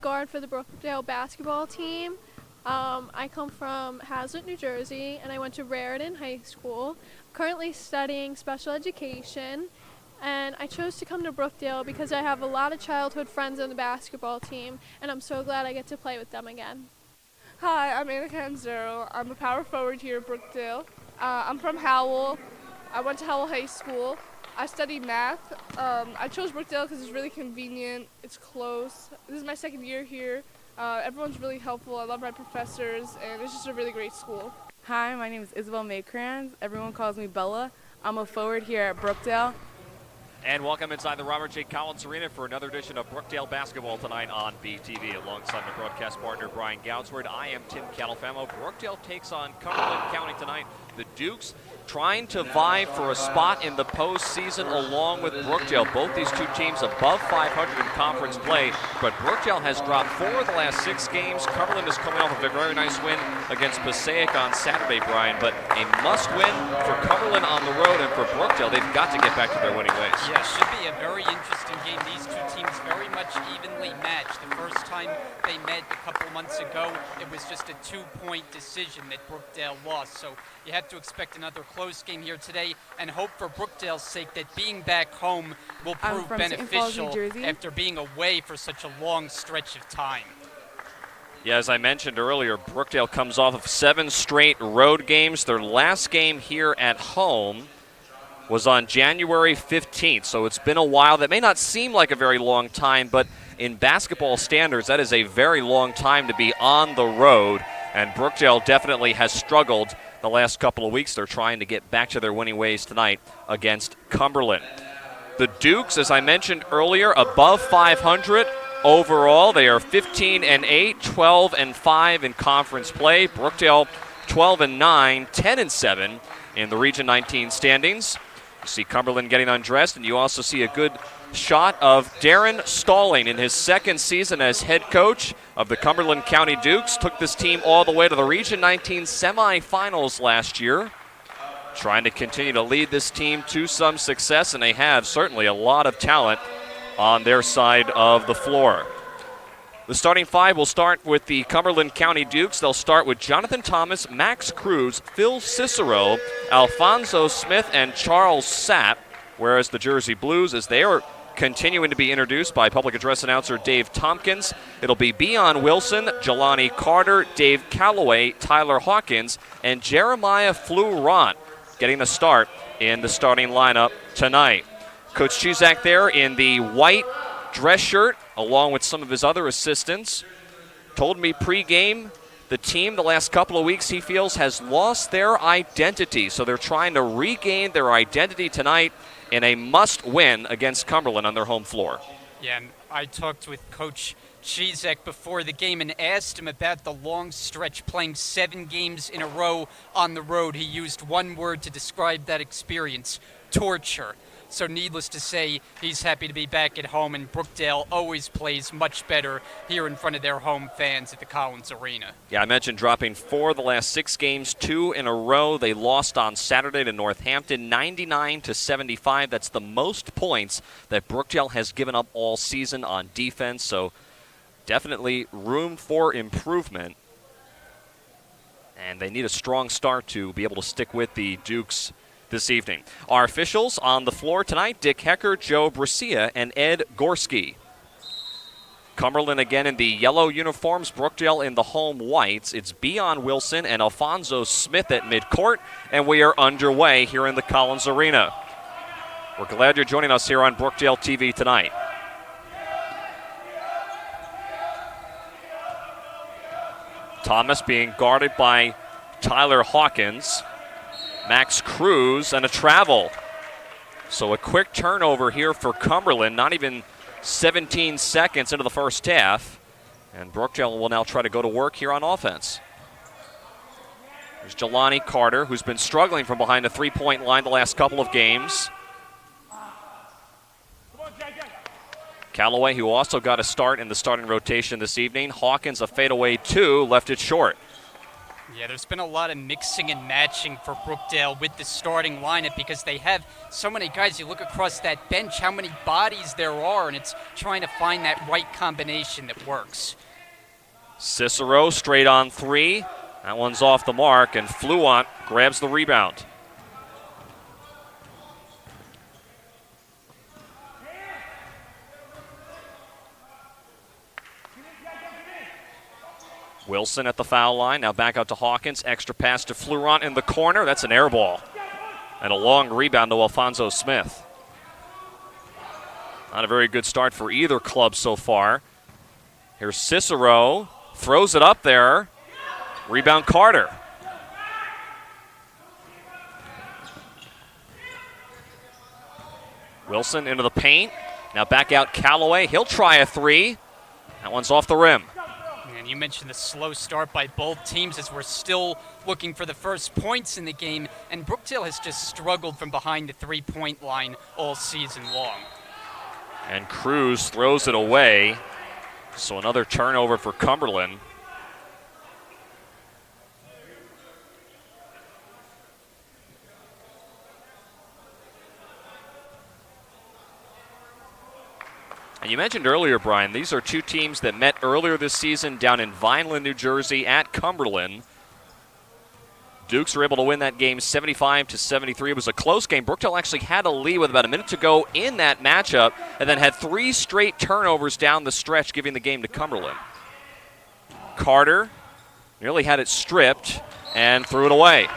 Guard for the Brookdale basketball team. I come from Hazlet, New Jersey, and I went to Raritan High School. Currently studying special education, and I chose to come to Brookdale because I have a lot of childhood friends on the basketball team, and I'm so glad I get to play with them again. Hi, I'm Anna Canzero. I'm a power forward here at Brookdale. I'm from Howell. I went to Howell High School. I study math. I chose Brookdale because it's really convenient. It's close. This is my second year here. Everyone's really helpful. I love my professors, and it's just a really great school. Hi, my name is Isabel Maycrans. Everyone calls me Bella. I'm a forward here at Brookdale. And welcome inside the Robert J. Collins Arena for another edition of Brookdale Basketball tonight on BTV. Alongside my broadcast partner, Brian Goudsward, I am Tim Califamo. Brookdale takes on Cumberland County tonight. The Dukes trying to vie for a spot in the postseason along with Brookdale. Both these two teams above 500 in conference play, but Brookdale has dropped 4 of the last 6 games. Cumberland is coming off of a very nice win against Passaic on Saturday, Brian, but a must-win for Cumberland on the road, and for Brookdale, they've got to get back to their winning ways. Yeah, should be a very interesting game. These two teams very much evenly matched. The first time they met a couple months ago, it was just a 2-point decision that Brookdale lost. So you have to expect another close game here today and hope for Brookdale's sake that being back home will prove beneficial after being away for such a long stretch of time. Yeah, as I mentioned earlier, Brookdale comes off of 7 straight road games. Their last game here at home was on January 15th, so it's been a while. That may not seem like a very long time, but in basketball standards, that is a very long time to be on the road, and Brookdale definitely has struggled the last couple of weeks. They're trying to get back to their winning ways tonight against Cumberland. The Dukes, as I mentioned earlier, above 500 overall. They are 15-8, 12-5 in conference play. Brookdale 12-9, 10-7 in the Region 19 standings. You see Cumberland getting undressed, and you also see a good shot of Darren Stalling in his second season as head coach of the Cumberland County Dukes. Took this team all the way to the Region 19 semifinals last year. Trying to continue to lead this team to some success, and they have certainly a lot of talent on their side of the floor. The starting 5 will start with the Cumberland County Dukes. They'll start with Jonathan Thomas, Max Cruz, Phil Cicero, Alfonso Smith, and Charles Sapp, whereas the Jersey Blues, as they are continuing to be introduced by public address announcer Dave Tompkins, it'll be Beon Wilson, Jelani Carter, Dave Calloway, Tyler Hawkins, and Jeremiah Flurant getting the start in the starting lineup tonight. Coach Chizak there in the white dress shirt, along with some of his other assistants, told me pregame the team the last couple of weeks he feels has lost their identity. So they're trying to regain their identity tonight in a must-win against Cumberland on their home floor. Yeah, and I talked with Coach Chizak before the game and asked him about the long stretch, playing 7 games in a row on the road. He used one word to describe that experience: torture. So needless to say, he's happy to be back at home, and Brookdale always plays much better here in front of their home fans at the Collins Arena. Yeah, I mentioned dropping 4 of the last 6 games, 2 in a row. They lost on Saturday to Northampton, 99-75. That's the most points that Brookdale has given up all season on defense, so definitely room for improvement. And they need a strong start to be able to stick with the Dukes this evening. Our officials on the floor tonight: Dick Hecker, Joe Brescia, and Ed Gorski. Cumberland again in the yellow uniforms, Brookdale in the home whites. It's Beon Wilson and Alfonso Smith at midcourt, and we are underway here in the Collins Arena. We're glad you're joining us here on Brookdale TV tonight. Thomas being guarded by Tyler Hawkins. Max Cruz, and a travel. So a quick turnover here for Cumberland, not even 17 seconds into the first half. And Brookdale will now try to go to work here on offense. There's Jelani Carter, who's been struggling from behind the three-point line the last couple of games. Callaway, who also got a start in the starting rotation this evening. Hawkins, a fadeaway 2, left it short. Yeah, there's been a lot of mixing and matching for Brookdale with the starting lineup because they have so many guys. You look across that bench, how many bodies there are, and it's trying to find that right combination that works. Cicero straight on three. That one's off the mark, and Fluant grabs the rebound. Wilson at the foul line. Now back out to Hawkins. Extra pass to Fluant in the corner. That's an air ball. And a long rebound to Alfonso Smith. Not a very good start for either club so far. Here's Cicero. Throws it up there. Rebound Carter. Wilson into the paint. Now back out Callaway. He'll try a three. That one's off the rim. And you mentioned the slow start by both teams as we're still looking for the first points in the game. And Brookdale has just struggled from behind the three-point line all season long. And Cruz throws it away. So another turnover for Cumberland. And you mentioned earlier, Brian, these are two teams that met earlier this season down in Vineland, New Jersey at Cumberland. Dukes were able to win that game 75-73. It was a close game. Brookdale actually had a lead with about a minute to go in that matchup and then had three straight turnovers down the stretch, giving the game to Cumberland. Carter nearly had it stripped and threw it away.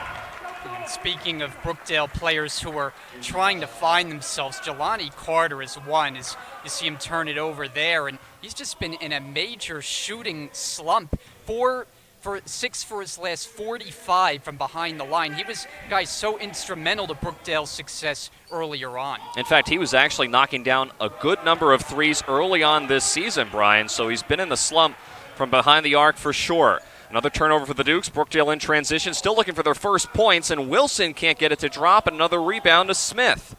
And speaking of Brookdale players who are trying to find themselves, Jelani Carter is one. As you see him turn it over there, and he's just been in a major shooting slump. 6 for his last 45 from behind the line. He was, guys, so instrumental to Brookdale's success earlier on. In fact, he was actually knocking down a good number of threes early on this season, Brian, so he's been in the slump from behind the arc for sure. Another turnover for the Dukes. Brookdale in transition, still looking for their first points, and Wilson can't get it to drop. Another rebound to Smith.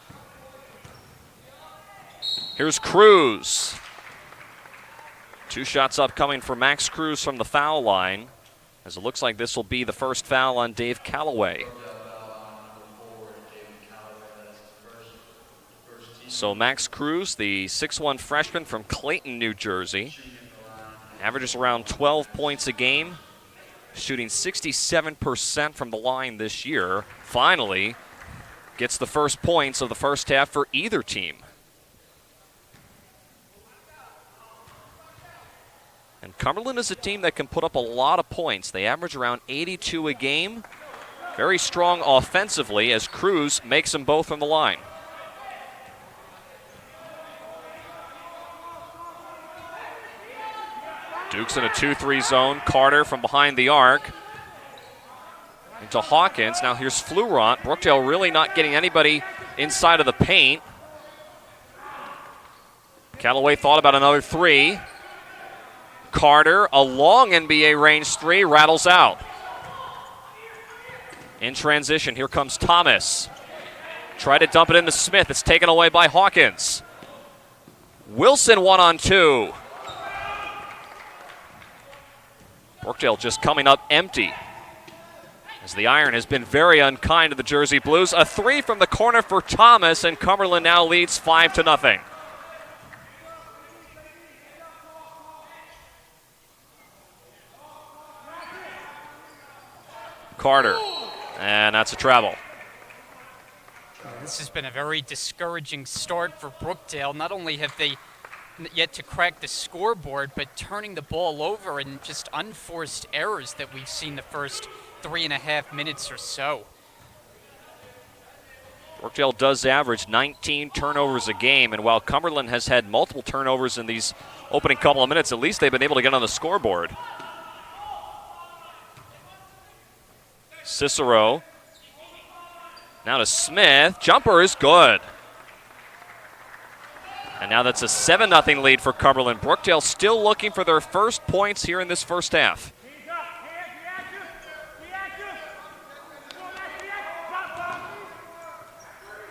Here's Cruz. 2 shots upcoming for Max Cruz from the foul line, as it looks like this will be the first foul on Dave Callaway. So Max Cruz, the 6'1 freshman from Clayton, New Jersey, averages around 12 points a game, shooting 67% from the line this year. Finally gets the first points of the first half for either team. And Cumberland is a team that can put up a lot of points. They average around 82 a game. Very strong offensively as Cruz makes them both from the line. Dukes in a 2-3 zone. Carter from behind the arc. Into Hawkins. Now here's Fluant. Brookdale really not getting anybody inside of the paint. Callaway thought about another three. Carter, a long NBA range three, rattles out. In transition, here comes Thomas. Try to dump it into Smith. It's taken away by Hawkins. Wilson 1-on-2. Brookdale just coming up empty, as the iron has been very unkind to the Jersey Blues. A three from the corner for Thomas, and Cumberland now leads 5-0. Carter, and that's a travel. This has been a very discouraging start for Brookdale. Not only have they yet to crack the scoreboard, but turning the ball over and just unforced errors that we've seen the first 3.5 minutes or so. Brookdale does average 19 turnovers a game, and while Cumberland has had multiple turnovers in these opening couple of minutes, at least they've been able to get on the scoreboard. Cicero. Now to Smith. Jumper is good. And now that's a 7-0 lead for Cumberland. Brookdale still looking for their first points here in this first half.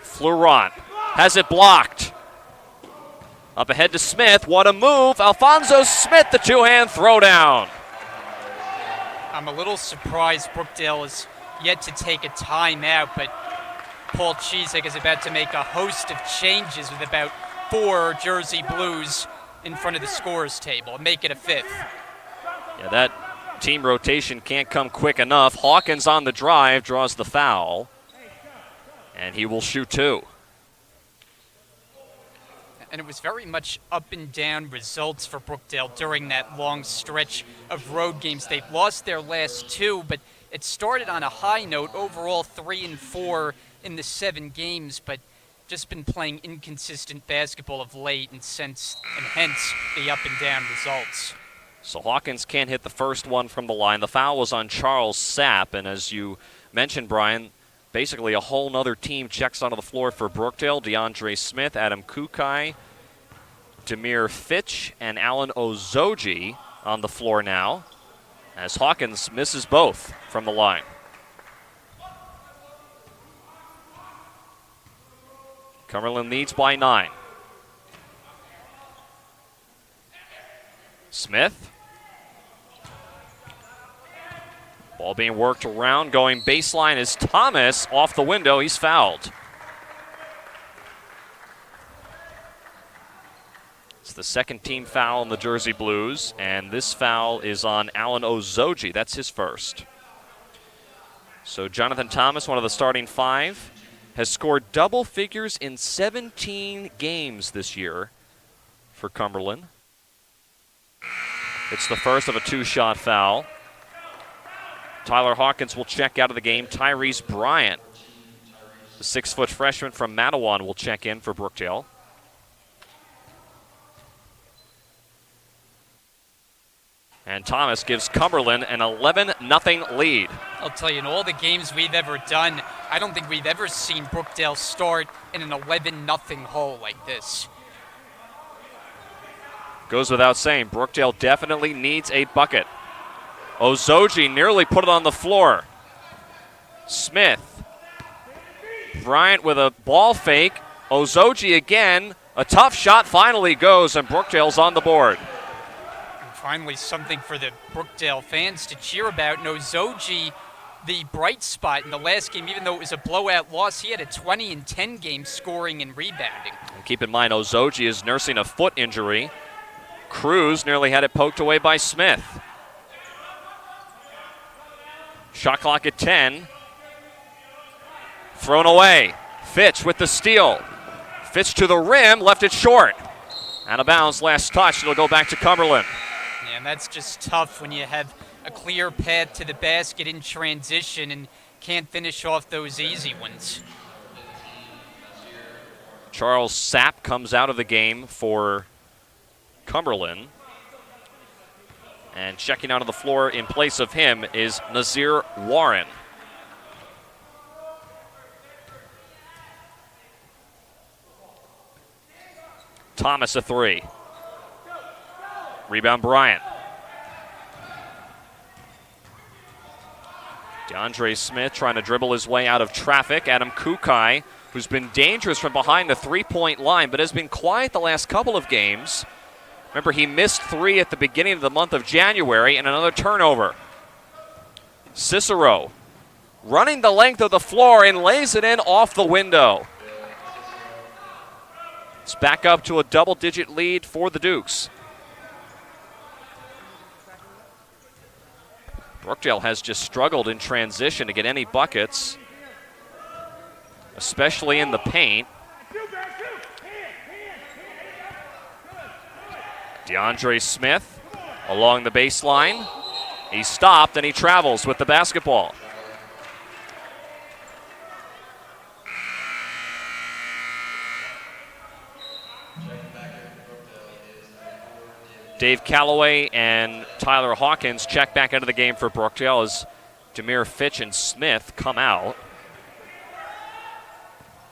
Fluant has it blocked. Up ahead to Smith. What a move. Alfonso Smith, the two-hand throwdown. I'm a little surprised Brookdale is yet to take a timeout, but Paul Chizek is about to make a host of changes with about 4 Jersey Blues in front of the scorer's table, make it a 5th. Yeah, that team rotation can't come quick enough. Hawkins on the drive draws the foul, and he will shoot 2. And it was very much up and down results for Brookdale during that long stretch of road games. They've lost their last 2, but it started on a high note, overall 3-4 in the 7 games, but just been playing inconsistent basketball of late, and hence the up and down results. So Hawkins can't hit the first one from the line. The foul was on Charles Sapp, and as you mentioned, Brian, basically a whole nother team checks onto the floor for Brookdale. DeAndre Smith, Adam Kukai, Demir Fitch, and Alan Ozoji on the floor now, as Hawkins misses both from the line. Cumberland leads by 9. Smith. Ball being worked around, going baseline is Thomas off the window. He's fouled. It's the second team foul on the Jersey Blues, and this foul is on Alan Ozoji. That's his first. So Jonathan Thomas, one of the starting 5, has scored double figures in 17 games this year for Cumberland. It's the first of a 2-shot foul. Tyler Hawkins will check out of the game. Tyrese Bryant, the 6-foot freshman from Matawan, will check in for Brookdale. And Thomas gives Cumberland an 11-0 lead. I'll tell you, in all the games we've ever done, I don't think we've ever seen Brookdale start in an 11-0 hole like this. Goes without saying, Brookdale definitely needs a bucket. Ozoji nearly put it on the floor. Smith. Bryant with a ball fake. Ozoji again. A tough shot finally goes, and Brookdale's on the board. And finally, something for the Brookdale fans to cheer about. And Ozoji, the bright spot in the last game, even though it was a blowout loss, he had a 20-10 game scoring and rebounding. And keep in mind, Ozoji is nursing a foot injury. Cruz nearly had it poked away by Smith. Shot clock at 10. Thrown away. Fitch with the steal. Fitch to the rim, left it short. Out of bounds, last touch. It'll go back to Cumberland. Yeah, and that's just tough when you have a clear path to the basket in transition and can't finish off those easy ones. Charles Sapp comes out of the game for Cumberland. And checking out of the floor in place of him is Nazir Warren. Thomas a 3. Rebound Bryant. DeAndre Smith trying to dribble his way out of traffic. Adam Kukai, who's been dangerous from behind the 3-point line, but has been quiet the last couple of games. Remember, he missed 3 at the beginning of the month of January, and another turnover. Cicero running the length of the floor and lays it in off the window. It's back up to a double-digit lead for the Dukes. Brookdale has just struggled in transition to get any buckets, especially in the paint. DeAndre Smith along the baseline. He stopped and he travels with the basketball. Dave Calloway and Tyler Hawkins check back into the game for Brookdale as Demir Fitch and Smith come out.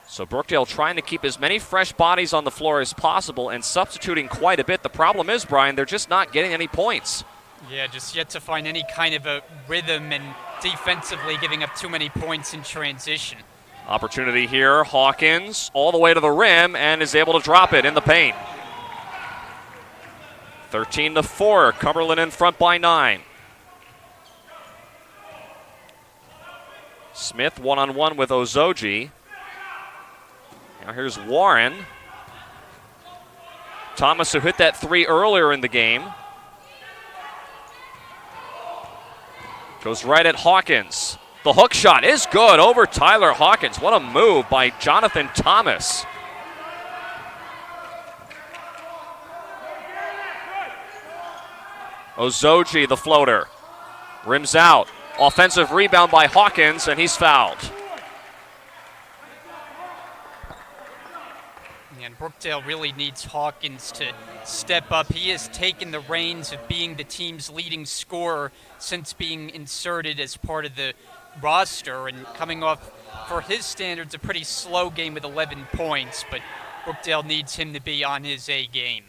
So Brookdale trying to keep as many fresh bodies on the floor as possible and substituting quite a bit. The problem is, Brian, they're just not getting any points. Yeah, just yet to find any kind of a rhythm and defensively giving up too many points in transition. Opportunity here, Hawkins all the way to the rim and is able to drop it in the paint. 13-4, Cumberland in front by 9. Smith one-on-one with Ozoji. Now here's Warren. Thomas, who hit that three earlier in the game, goes right at Hawkins. The hook shot is good over Tyler Hawkins. What a move by Jonathan Thomas. Ozoji, the floater, rims out. Offensive rebound by Hawkins, and he's fouled. And Brookdale really needs Hawkins to step up. He has taken the reins of being the team's leading scorer since being inserted as part of the roster, and coming off, for his standards, a pretty slow game with 11 points, but Brookdale needs him to be on his A game.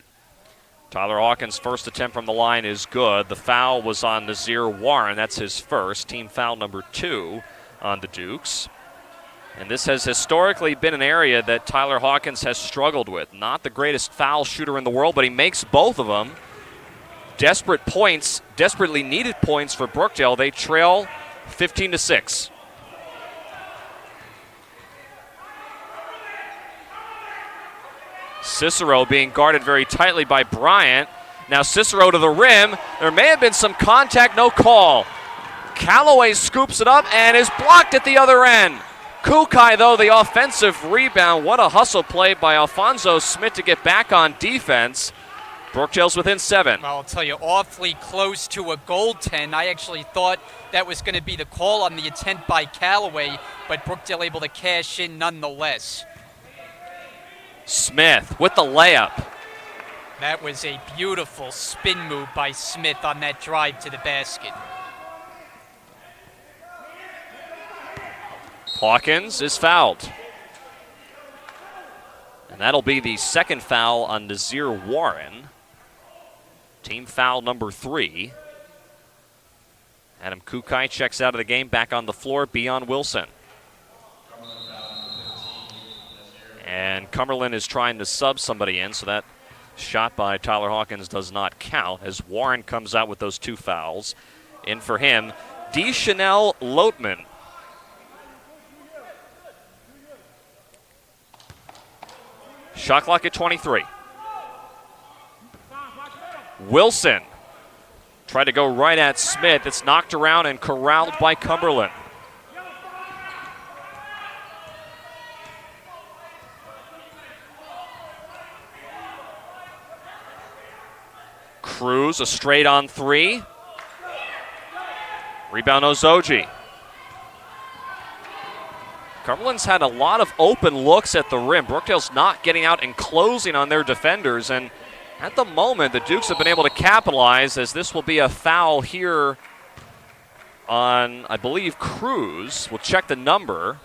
Tyler Hawkins' first attempt from the line is good. The foul was on Nazir Warren. That's his first. Team foul number 2 on the Dukes. And this has historically been an area that Tyler Hawkins has struggled with. Not the greatest foul shooter in the world, but he makes both of them. Desperate points, desperately needed points for Brookdale. They trail 15-6. Cicero being guarded very tightly by Bryant. Now Cicero to the rim. There may have been some contact, no call. Callaway scoops it up and is blocked at the other end. Kukai, though, the offensive rebound. What a hustle play by Alfonso Smith to get back on defense. Brookdale's within 7. Well, I'll tell you, awfully close to a goaltend. I actually thought that was going to be the call on the attempt by Callaway, but Brookdale able to cash in nonetheless. Smith with the layup. That was a beautiful spin move by Smith on that drive to the basket. Hawkins is fouled. And that'll be the second foul on Nazir Warren. Team foul number 3. Adam Kukai checks out of the game, back on the floor, Beyond Wilson. And Cumberland is trying to sub somebody in, so that shot by Tyler Hawkins does not count as Warren comes out with those 2 fouls. In for him, Chanel Lotman. Shot clock at 23. Wilson tried to go right at Smith. It's knocked around and corralled by Cumberland. Cruz, a straight on 3. Rebound Ozoji. Cumberland's had a lot of open looks at the rim. Brookdale's not getting out and closing on their defenders, and at the moment the Dukes have been able to capitalize, as this will be a foul here on, I believe, Cruz. We'll check the number.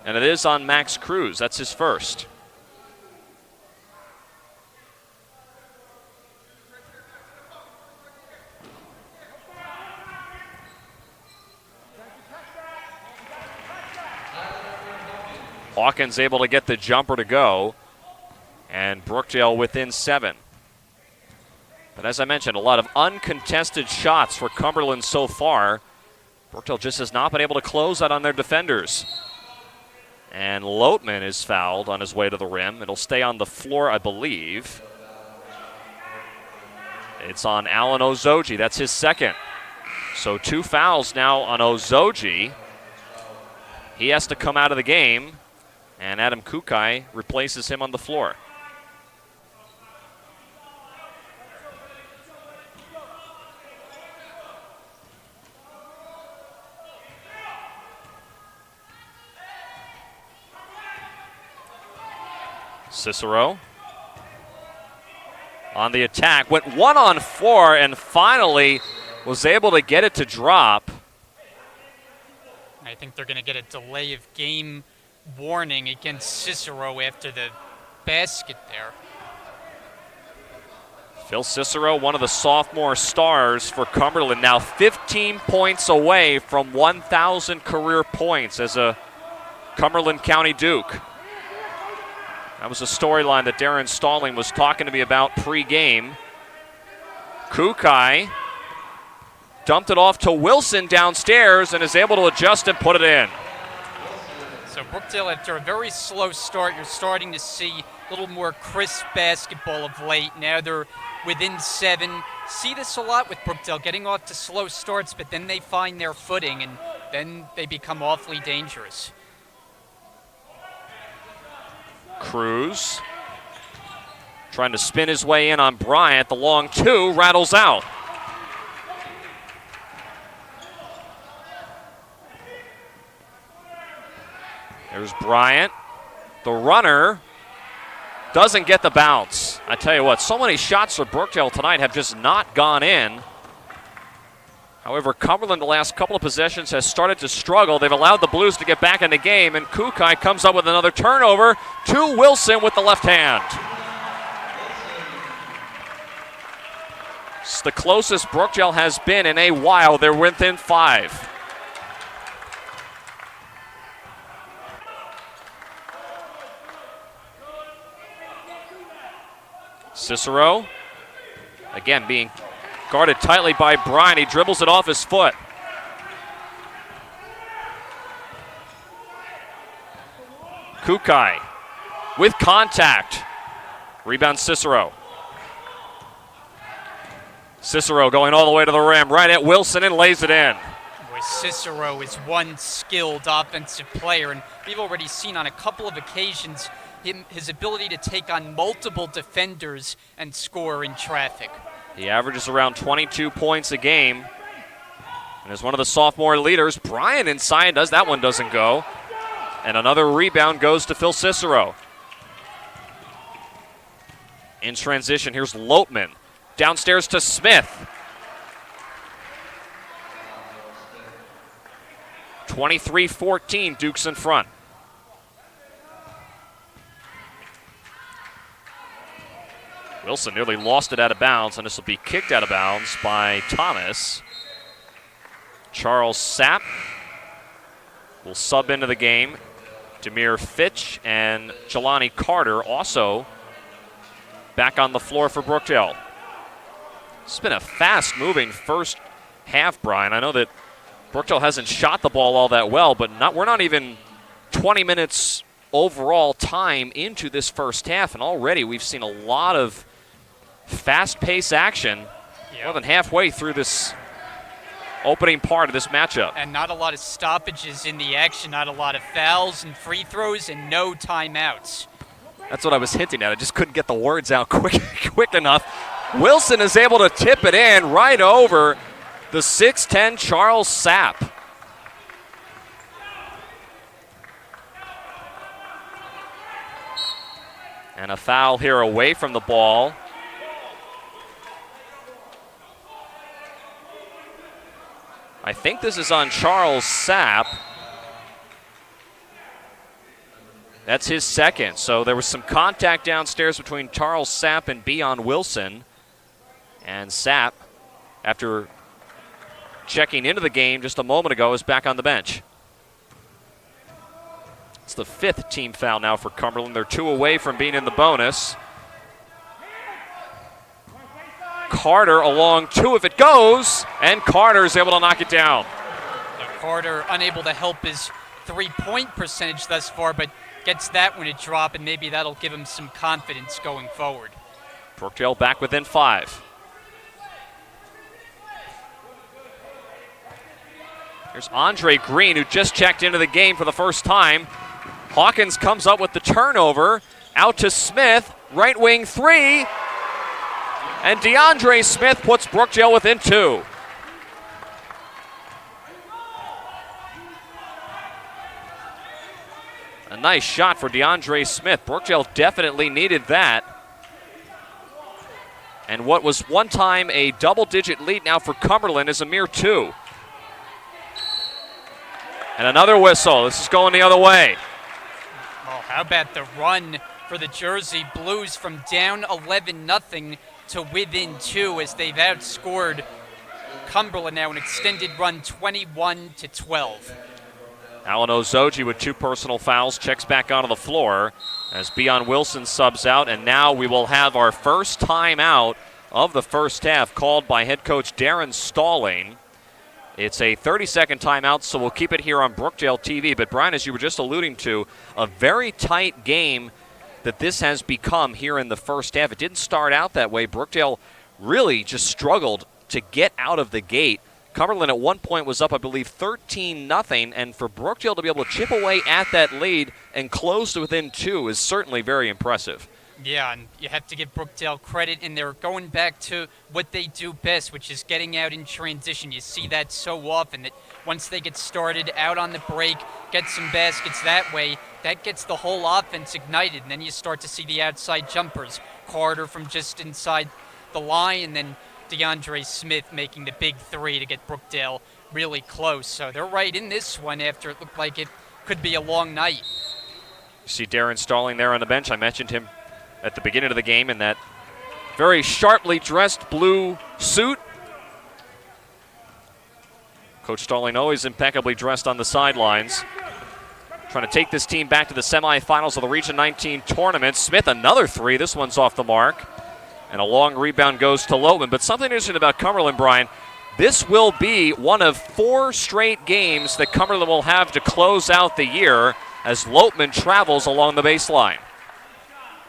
And it is on Max Cruz. That's his first. Hawkins able to get the jumper to go, and Brookdale within 7. But as I mentioned, a lot of uncontested shots for Cumberland so far. Brookdale just has not been able to close out on their defenders. And Lotman is fouled on his way to the rim. It'll stay on the floor, I believe. It's on Alan Ozoji. That's his second. So 2 fouls now on Ozoji. He has to come out of the game, and Adam Kukai replaces him on the floor. Cicero on the attack, went 1-on-4 and finally was able to get it to drop. I think they're going to get a delay of game warning against Cicero after the basket there. Phil Cicero, one of the sophomore stars for Cumberland, now 15 points away from 1,000 career points as a Cumberland County Duke. That was a storyline that Darren Stalling was talking to me about pre-game. Kukai dumped it off to Wilson downstairs and is able to adjust and put it in. So Brookdale, after a very slow start, you're starting to see a little more crisp basketball of late. Now they're within 7. See this a lot with Brookdale, getting off to slow starts, but then they find their footing, and then they become awfully dangerous. Cruz trying to spin his way in on Bryant. The long 2 rattles out. There's Bryant. The runner doesn't get the bounce. I tell you what, so many shots for Brookdale tonight have just not gone in. However, Cumberland the last couple of possessions has started to struggle. They've allowed the Blues to get back in the game, and Kukai comes up with another turnover to Wilson with the left hand. It's the closest Brookdale has been in a while. They're within 5. Cicero, again being guarded tightly by Bryant. He dribbles it off his foot. Kukai with contact. Rebound Cicero. Cicero going all the way to the rim, right at Wilson, and lays it in. Boy, Cicero is one skilled offensive player, and we've already seen on a couple of occasions his ability to take on multiple defenders and score in traffic. He averages around 22 points a game. And as one of the sophomore leaders, Bryant inside that one doesn't go. And another rebound goes to Phil Cicero. In transition, here's Lopman. Downstairs to Smith. 23-14, Duke's in front. Wilson nearly lost it out of bounds, and this will be kicked out of bounds by Thomas. Charles Sapp will sub into the game. Demir Fitch and Jelani Carter also back on the floor for Brookdale. It's been a fast-moving first half, Brian. I know that Brookdale hasn't shot the ball all that well, but we're not even 20 minutes overall time into this first half, and already we've seen a lot of fast-paced action more than halfway through this opening part of this matchup. And not a lot of stoppages in the action, not a lot of fouls and free throws, and no timeouts. That's what I was hinting at. I just couldn't get the words out quick enough. Wilson is able to tip it in right over the 6'10 Charles Sapp. And a foul here away from the ball. I think this is on Charles Sapp. That's his second. So there was some contact downstairs between Charles Sapp and Beon Wilson. And Sapp, after checking into the game just a moment ago, is back on the bench. It's the 5th team foul now for Cumberland. They're 2 away from being in the bonus. Carter along 2 if it goes, and Carter is able to knock it down. Now Carter unable to help his three-point percentage thus far, but gets that one to drop, and maybe that'll give him some confidence going forward. Brookdale back within 5. Here's Andre Green, who just checked into the game for the first time. Hawkins comes up with the turnover. Out to Smith, right wing 3. And DeAndre Smith puts Brookdale within 2. A nice shot for DeAndre Smith. Brookdale definitely needed that. And what was one time a double-digit lead now for Cumberland is a mere 2. And another whistle. This is going the other way. Oh, how about the run for the Jersey Blues from down 11-0 to within 2 as they've outscored Cumberland now, an extended run 21-12. Alan Ozoji with 2 personal fouls checks back onto the floor as Beon Wilson subs out, and now we will have our first timeout of the first half called by head coach Darren Stalling. It's a 30-second timeout, so we'll keep it here on Brookdale TV. But, Brian, as you were just alluding to, a very tight game that this has become here in the first half. It didn't start out that way. Brookdale really just struggled to get out of the gate. Cumberland at one point was up, I believe, 13-0, and for Brookdale to be able to chip away at that lead and close to within 2 is certainly very impressive. Yeah, and you have to give Brookdale credit, and they're going back to what they do best, which is getting out in transition. You see that so often, that once they get started out on the break, get some baskets that way, that gets the whole offense ignited, and then you start to see the outside jumpers. Carter from just inside the line, and then DeAndre Smith making the big three to get Brookdale really close. So they're right in this one after it looked like it could be a long night. You see Darren Starling there on the bench. I mentioned him at the beginning of the game in that very sharply dressed blue suit. Coach Starling always impeccably dressed on the sidelines. Trying to take this team back to the semifinals of the Region 19 tournament. Smith, another three. This one's off the mark. And a long rebound goes to Loatman. But something interesting about Cumberland, Brian, this will be one of 4 straight games that Cumberland will have to close out the year as Loatman travels along the baseline.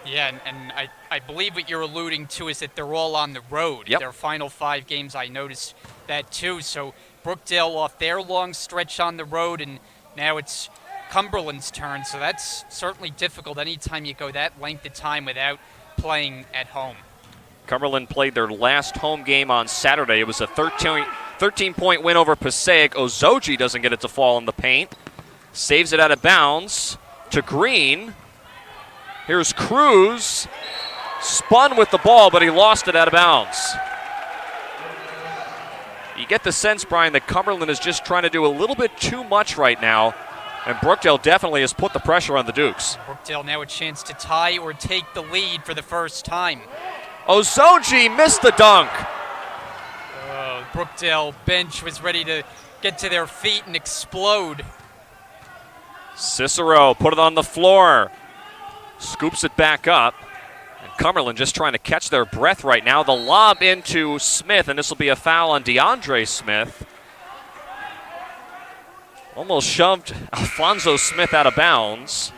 Yeah, and I believe what you're alluding to is that they're all on the road. Yep. Their final 5 games, I noticed that too. So Brookdale off their long stretch on the road, and now it's Cumberland's turn. So that's certainly difficult anytime you go that length of time without playing at home. Cumberland played their last home game on Saturday. It was a 13-point win over Passaic. Ozoji doesn't get it to fall in the paint. Saves it out of bounds to Green. Here's Cruz. Spun with the ball, but he lost it out of bounds. You get the sense, Brian, that Cumberland is just trying to do a little bit too much right now, and Brookdale definitely has put the pressure on the Dukes. Brookdale now a chance to tie or take the lead for the first time. Ozoji missed the dunk. Brookdale bench was ready to get to their feet and explode. Cicero put it on the floor. Scoops it back up. And Cumberland just trying to catch their breath right now. The lob into Smith, and this will be a foul on DeAndre Smith. Almost shoved Alfonso Smith out of bounds.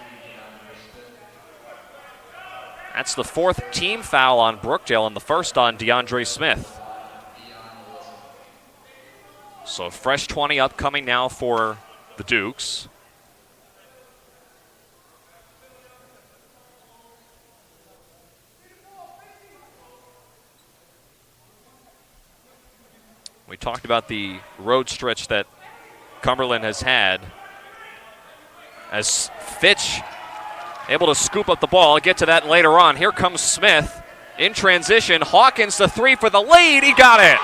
That's the 4th team foul on Brookdale and the first on DeAndre Smith. So fresh 20 upcoming now for the Dukes. We talked about the road stretch that Cumberland has had as Fitch able to scoop up the ball. I'll get to that later on. Here comes Smith in transition. Hawkins the three for the lead. He got it.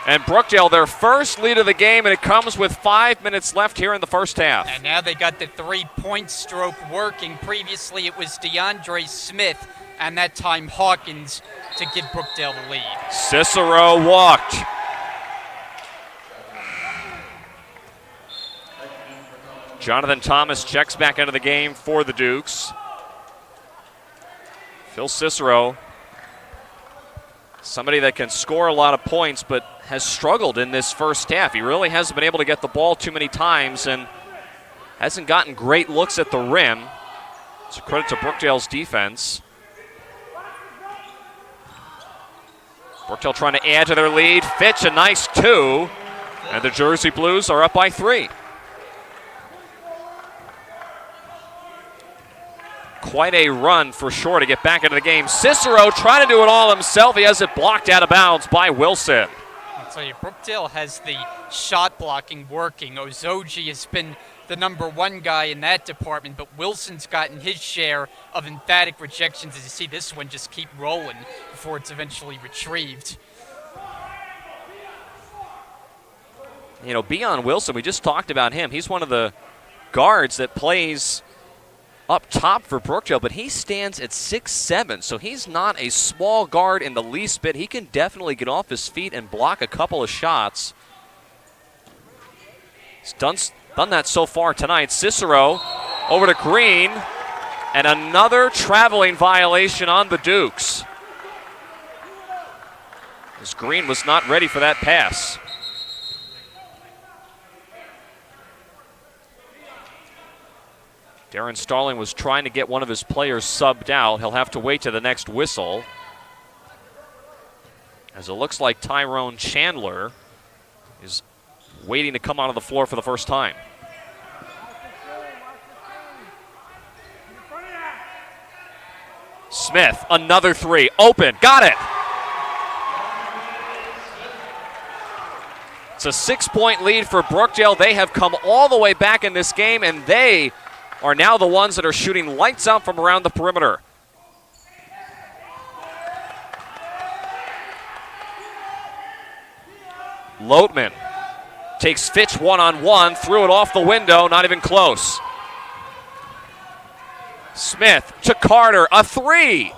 And Brookdale, their first lead of the game, and it comes with 5 minutes left here in the first half. And now they got the 3-point stroke working. Previously it was DeAndre Smith, and that time Hawkins to give Brookdale the lead. Cicero walked. Jonathan Thomas checks back into the game for the Dukes. Phil Cicero, somebody that can score a lot of points but has struggled in this first half. He really hasn't been able to get the ball too many times and hasn't gotten great looks at the rim. It's a credit to Brookdale's defense. Brookdale trying to add to their lead. Fitch, a nice 2. And the Jersey Blues are up by 3. Quite a run for sure to get back into the game. Cicero trying to do it all himself. He has it blocked out of bounds by Wilson. I'll tell you, Brookdale has the shot blocking working. Ozoji has been the #1 guy in that department, but Wilson's gotten his share of emphatic rejections. As you see this one just keep rolling before it's eventually retrieved. You know, Beyond Wilson, we just talked about him. He's one of the guards that plays up top for Brookdale, but he stands at 6'7", so he's not a small guard in the least bit. He can definitely get off his feet and block a couple of shots. He's done that so far tonight. Cicero over to Green, and another traveling violation on the Dukes. as Green was not ready for that pass. Darren Starling was trying to get one of his players subbed out. He'll have to wait to the next whistle, as it looks like Tyrone Chandler is waiting to come onto the floor for the first time. Smith, another three, open, got it! It's a 6-point lead for Brookdale. They have come all the way back in this game, and they are now the ones that are shooting lights out from around the perimeter. Loatman takes Fitch one-on-one, threw it off the window, not even close. Smith to Carter, a three.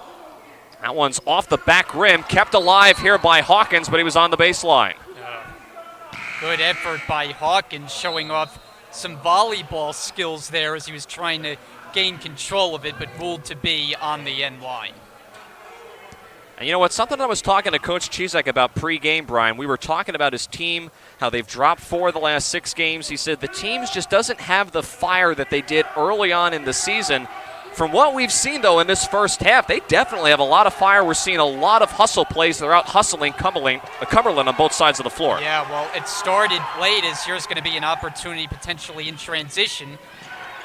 That one's off the back rim, kept alive here by Hawkins, but he was on the baseline. Good effort by Hawkins, showing off some volleyball skills there as he was trying to gain control of it, but ruled to be on the end line. And you know what? Something I was talking to Coach Chizek about pre-game, Brian. We were talking about his team, how they've dropped 4 of the last 6 games. He said the team just doesn't have the fire that they did early on in the season. From what we've seen, though, in this first half, they definitely have a lot of fire. We're seeing a lot of hustle plays. They're out hustling Cumberland on both sides of the floor. Yeah, well, it started late as here's going to be an opportunity potentially in transition.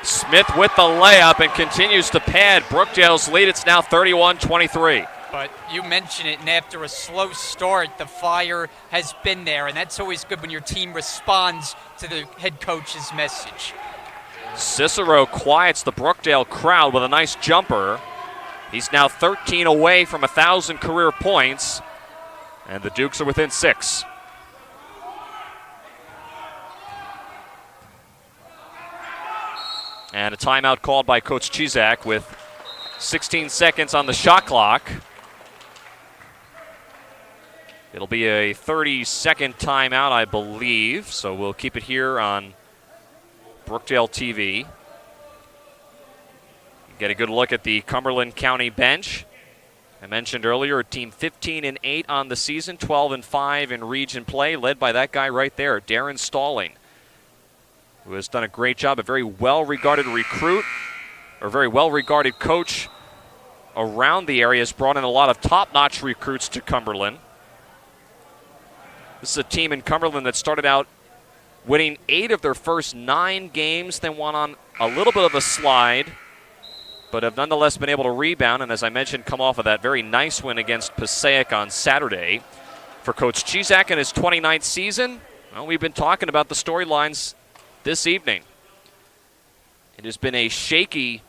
Smith with the layup and continues to pad Brookdale's lead. It's now 31-23. But you mentioned it, and after a slow start, the fire has been there, and that's always good when your team responds to the head coach's message. Cicero quiets the Brookdale crowd with a nice jumper. He's now 13 away from 1,000 career points, and the Dukes are within 6. And a timeout called by Coach Chizak with 16 seconds on the shot clock. It'll be a 30-second timeout, I believe, so we'll keep it here on Brookdale TV. Get a good look at the Cumberland County bench. I mentioned earlier, a team 15-8 on the season, 12-5 in region play, led by that guy right there, Darren Starling, who has done a great job, a very well-regarded recruit, or very well-regarded coach around the area, has brought in a lot of top-notch recruits to Cumberland. This is a team in Cumberland that started out winning 8 of their first 9 games, then went on a little bit of a slide, but have nonetheless been able to rebound, and as I mentioned, come off of that very nice win against Passaic on Saturday. For Coach Chizak in his 29th season, well, we've been talking about the storylines this evening. It has been a shaky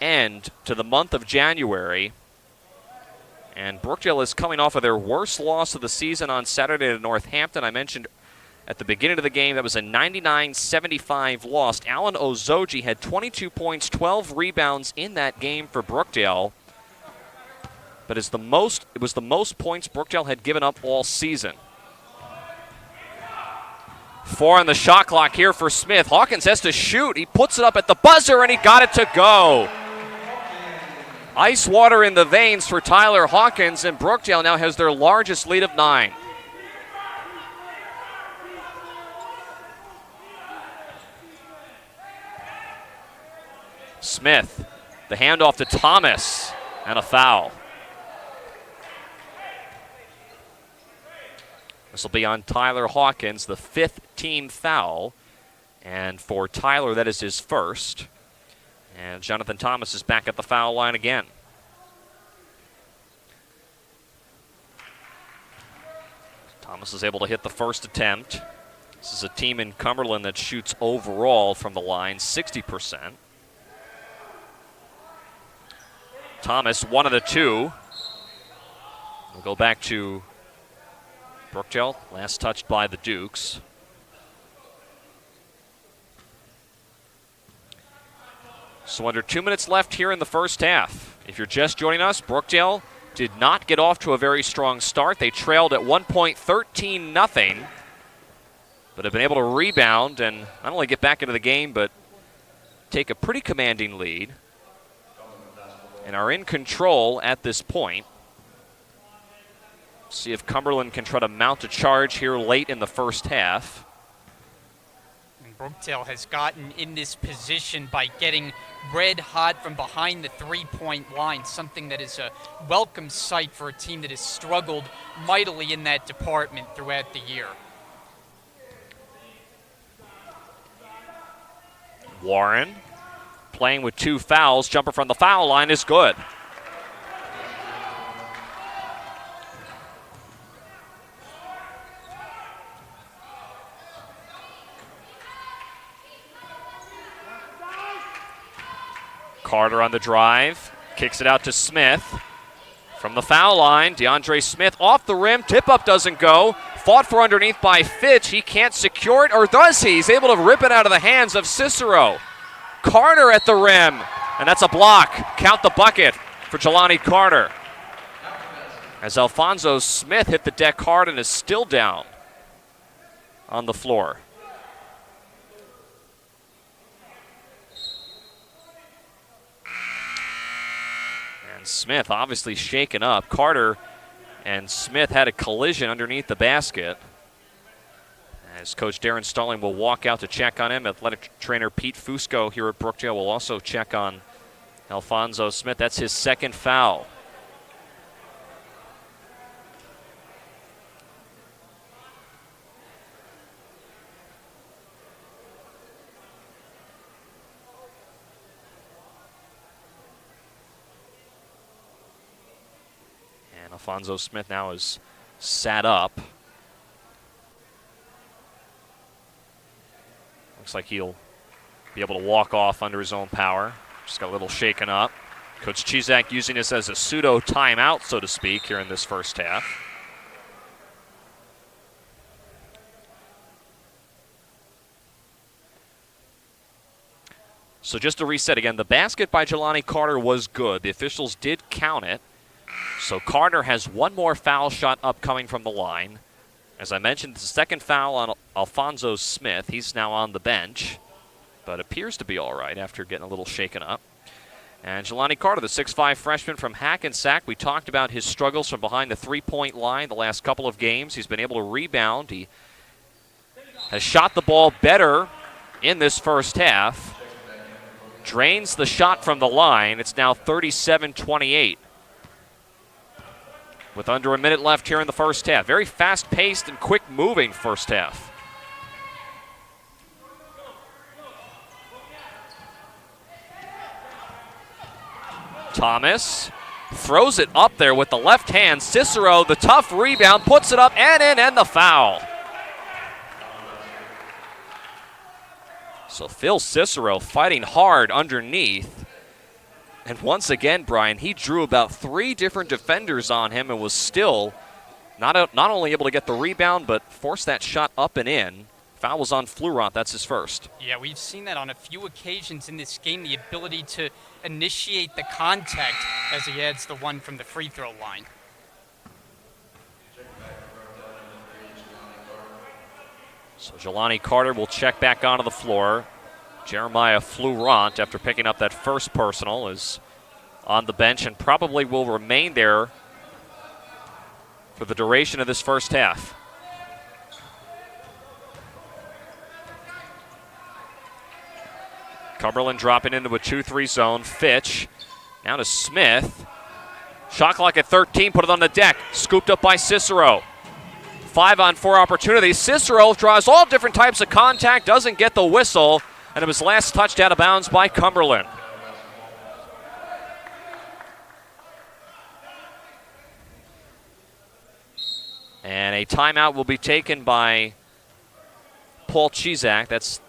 end to the month of January, and Brookdale is coming off of their worst loss of the season on Saturday to Northampton. I mentioned at the beginning of the game that was a 99-75 loss. Alan Ozoji had 22 points, 12 rebounds in that game for Brookdale, but it was the most points Brookdale had given up all season. 4 on the shot clock here for Smith. Hawkins has to shoot. He puts it up at the buzzer, and he got it to go. Ice water in the veins for Tyler Hawkins, and Brookdale now has their largest lead of 9. Smith, the handoff to Thomas, and a foul. This will be on Tyler Hawkins, the 5th team foul, and for Tyler, that is his first. And Jonathan Thomas is back at the foul line again. Thomas is able to hit the first attempt. This is a team in Cumberland that shoots overall from the line 60%. Thomas, 1 of the 2. We'll go back to Brookdale, last touched by the Dukes. So under 2 minutes left here in the first half. If you're just joining us, Brookdale did not get off to a very strong start. They trailed at one point 13-0, but have been able to rebound and not only get back into the game, but take a pretty commanding lead and are in control at this point. See if Cumberland can try to mount a charge here late in the first half. And Brookdale has gotten in this position by getting red hot from behind the three-point line, something that is a welcome sight for a team that has struggled mightily in that department throughout the year. Warren playing with 2 fouls. Jumper from the foul line is good. Carter on the drive, kicks it out to Smith. From the foul line, DeAndre Smith off the rim, tip-up doesn't go. Fought for underneath by Fitch. He can't secure it, or does he? He's able to rip it out of the hands of Cicero. Carter at the rim, and that's a block. Count the bucket for Jelani Carter. As Alfonso Smith hit the deck hard and is still down on the floor. Smith obviously shaken up. Carter and Smith had a collision underneath the basket. As Coach Darren Stalling will walk out to check on him, athletic trainer Pete Fusco here at Brookdale will also check on Alfonso Smith. That's his second foul. Alfonso Smith now is sat up. Looks like he'll be able to walk off under his own power. Just got a little shaken up. Coach Chizak using this as a pseudo timeout, so to speak, here in this first half. So just to reset again, the basket by Jelani Carter was good. The officials did count it. So Carter has one more foul shot upcoming from the line. As I mentioned, the second foul on Alfonso Smith. He's now on the bench, but appears to be all right after getting a little shaken up. And Jelani Carter, the 6'5 freshman from Hackensack. We talked about his struggles from behind the three-point line the last couple of games. He's been able to rebound. He has shot the ball better in this first half. Drains the shot from the line. It's now 37-28. With under a minute left here in the first half. Very fast-paced and quick-moving first half. Thomas throws it up there with the left hand. Cicero, the tough rebound, puts it up and in, and the foul. So Phil Cicero fighting hard underneath. And once again, Brian, he drew about 3 different defenders on him and was still not only able to get the rebound, but force that shot up and in. Foul was on Flurant. That's his first. Yeah, we've seen that on a few occasions in this game, the ability to initiate the contact as he adds the one from the free throw line. So Jelani Carter will check back onto the floor. Jeremiah Flurant, after picking up that first personal, is on the bench and probably will remain there for the duration of this first half. Cumberland dropping into a 2-3 zone. Fitch now to Smith. Shot clock at 13, put it on the deck. Scooped up by Cicero. 5-on-4 opportunity. Cicero draws all different types of contact, doesn't get the whistle. And it was last touched out of bounds by Cumberland. And a timeout will be taken by Paul Chizak. That's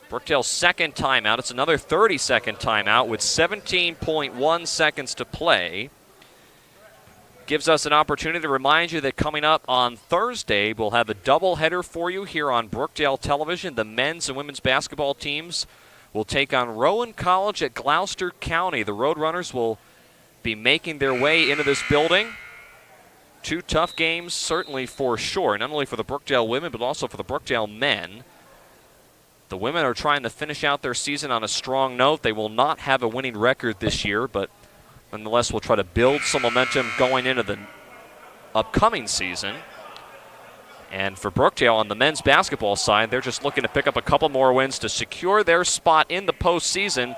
Brookdale's second timeout. It's another 30-second timeout with 17.1 seconds to play. Gives us an opportunity to remind you that coming up on Thursday, we'll have a doubleheader for you here on Brookdale Television. The men's and women's basketball teams will take on Rowan College at Gloucester County. The Roadrunners will be making their way into this building. 2 tough games, certainly for sure, not only for the Brookdale women, but also for the Brookdale men. The women are trying to finish out their season on a strong note. They will not have a winning record this year, but nonetheless, we'll try to build some momentum going into the upcoming season. And for Brookdale on the men's basketball side, they're just looking to pick up a couple more wins to secure their spot in the postseason.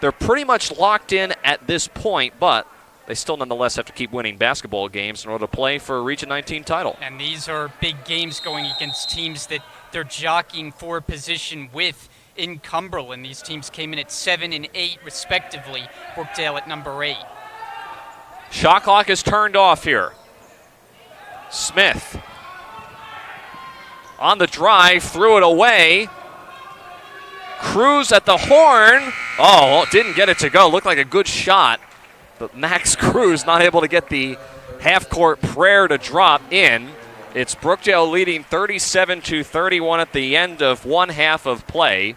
They're pretty much locked in at this point, but they still nonetheless have to keep winning basketball games in order to play for a Region 19 title. And these are big games going against teams that they're jockeying for position with in Cumberland. These teams came in at 7 and 8 respectively. Brookdale at number 8. Shot clock is turned off here. Smith on the drive, threw it away. Cruz at the horn. Oh, didn't get it to go. Looked like a good shot, but Max Cruz not able to get the half-court prayer to drop in. It's Brookdale leading 37-31 at the end of one half of play.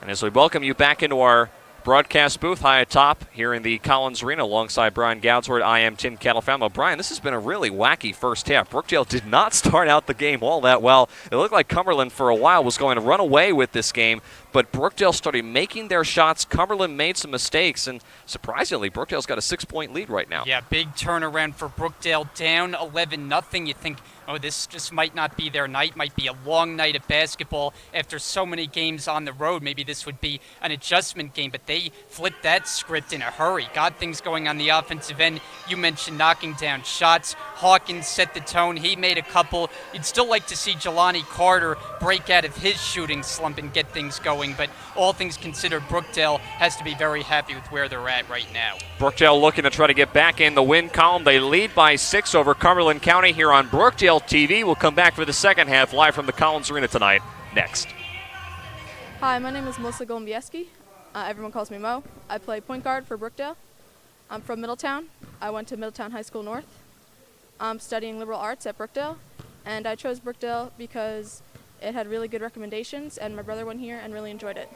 And as we welcome you back into our broadcast booth high atop here in the Collins Arena alongside Brian Goudsworth, I am Tim Catalfamo. Brian, this has been a really wacky first half. Brookdale did not start out the game all that well. It looked like Cumberland for a while was going to run away with this game, but Brookdale started making their shots. Cumberland made some mistakes, and surprisingly, Brookdale's got a 6-point lead right now. Yeah, big turnaround for Brookdale, down 11-0. You think, oh, this just might not be their night, might be a long night of basketball after so many games on the road. Maybe this would be an adjustment game, but they flipped that script in a hurry. Got things going on the offensive end. You mentioned knocking down shots. Hawkins set the tone. He made a couple. You'd still like to see Jelani Carter break out of his shooting slump and get things going, but all things considered, Brookdale has to be very happy with where they're at right now. Brookdale looking to try to get back in the win column. They lead by 6 over Cumberland County here on Brookdale TV. We'll come back for the second half live from the Collins Arena tonight. Next. Hi, my name is Melissa Golombieski. Everyone calls me Mo. I play point guard for Brookdale. I'm from Middletown. I went to Middletown High School North. I'm studying liberal arts at Brookdale, and I chose Brookdale because it had really good recommendations, and my brother went here and really enjoyed it.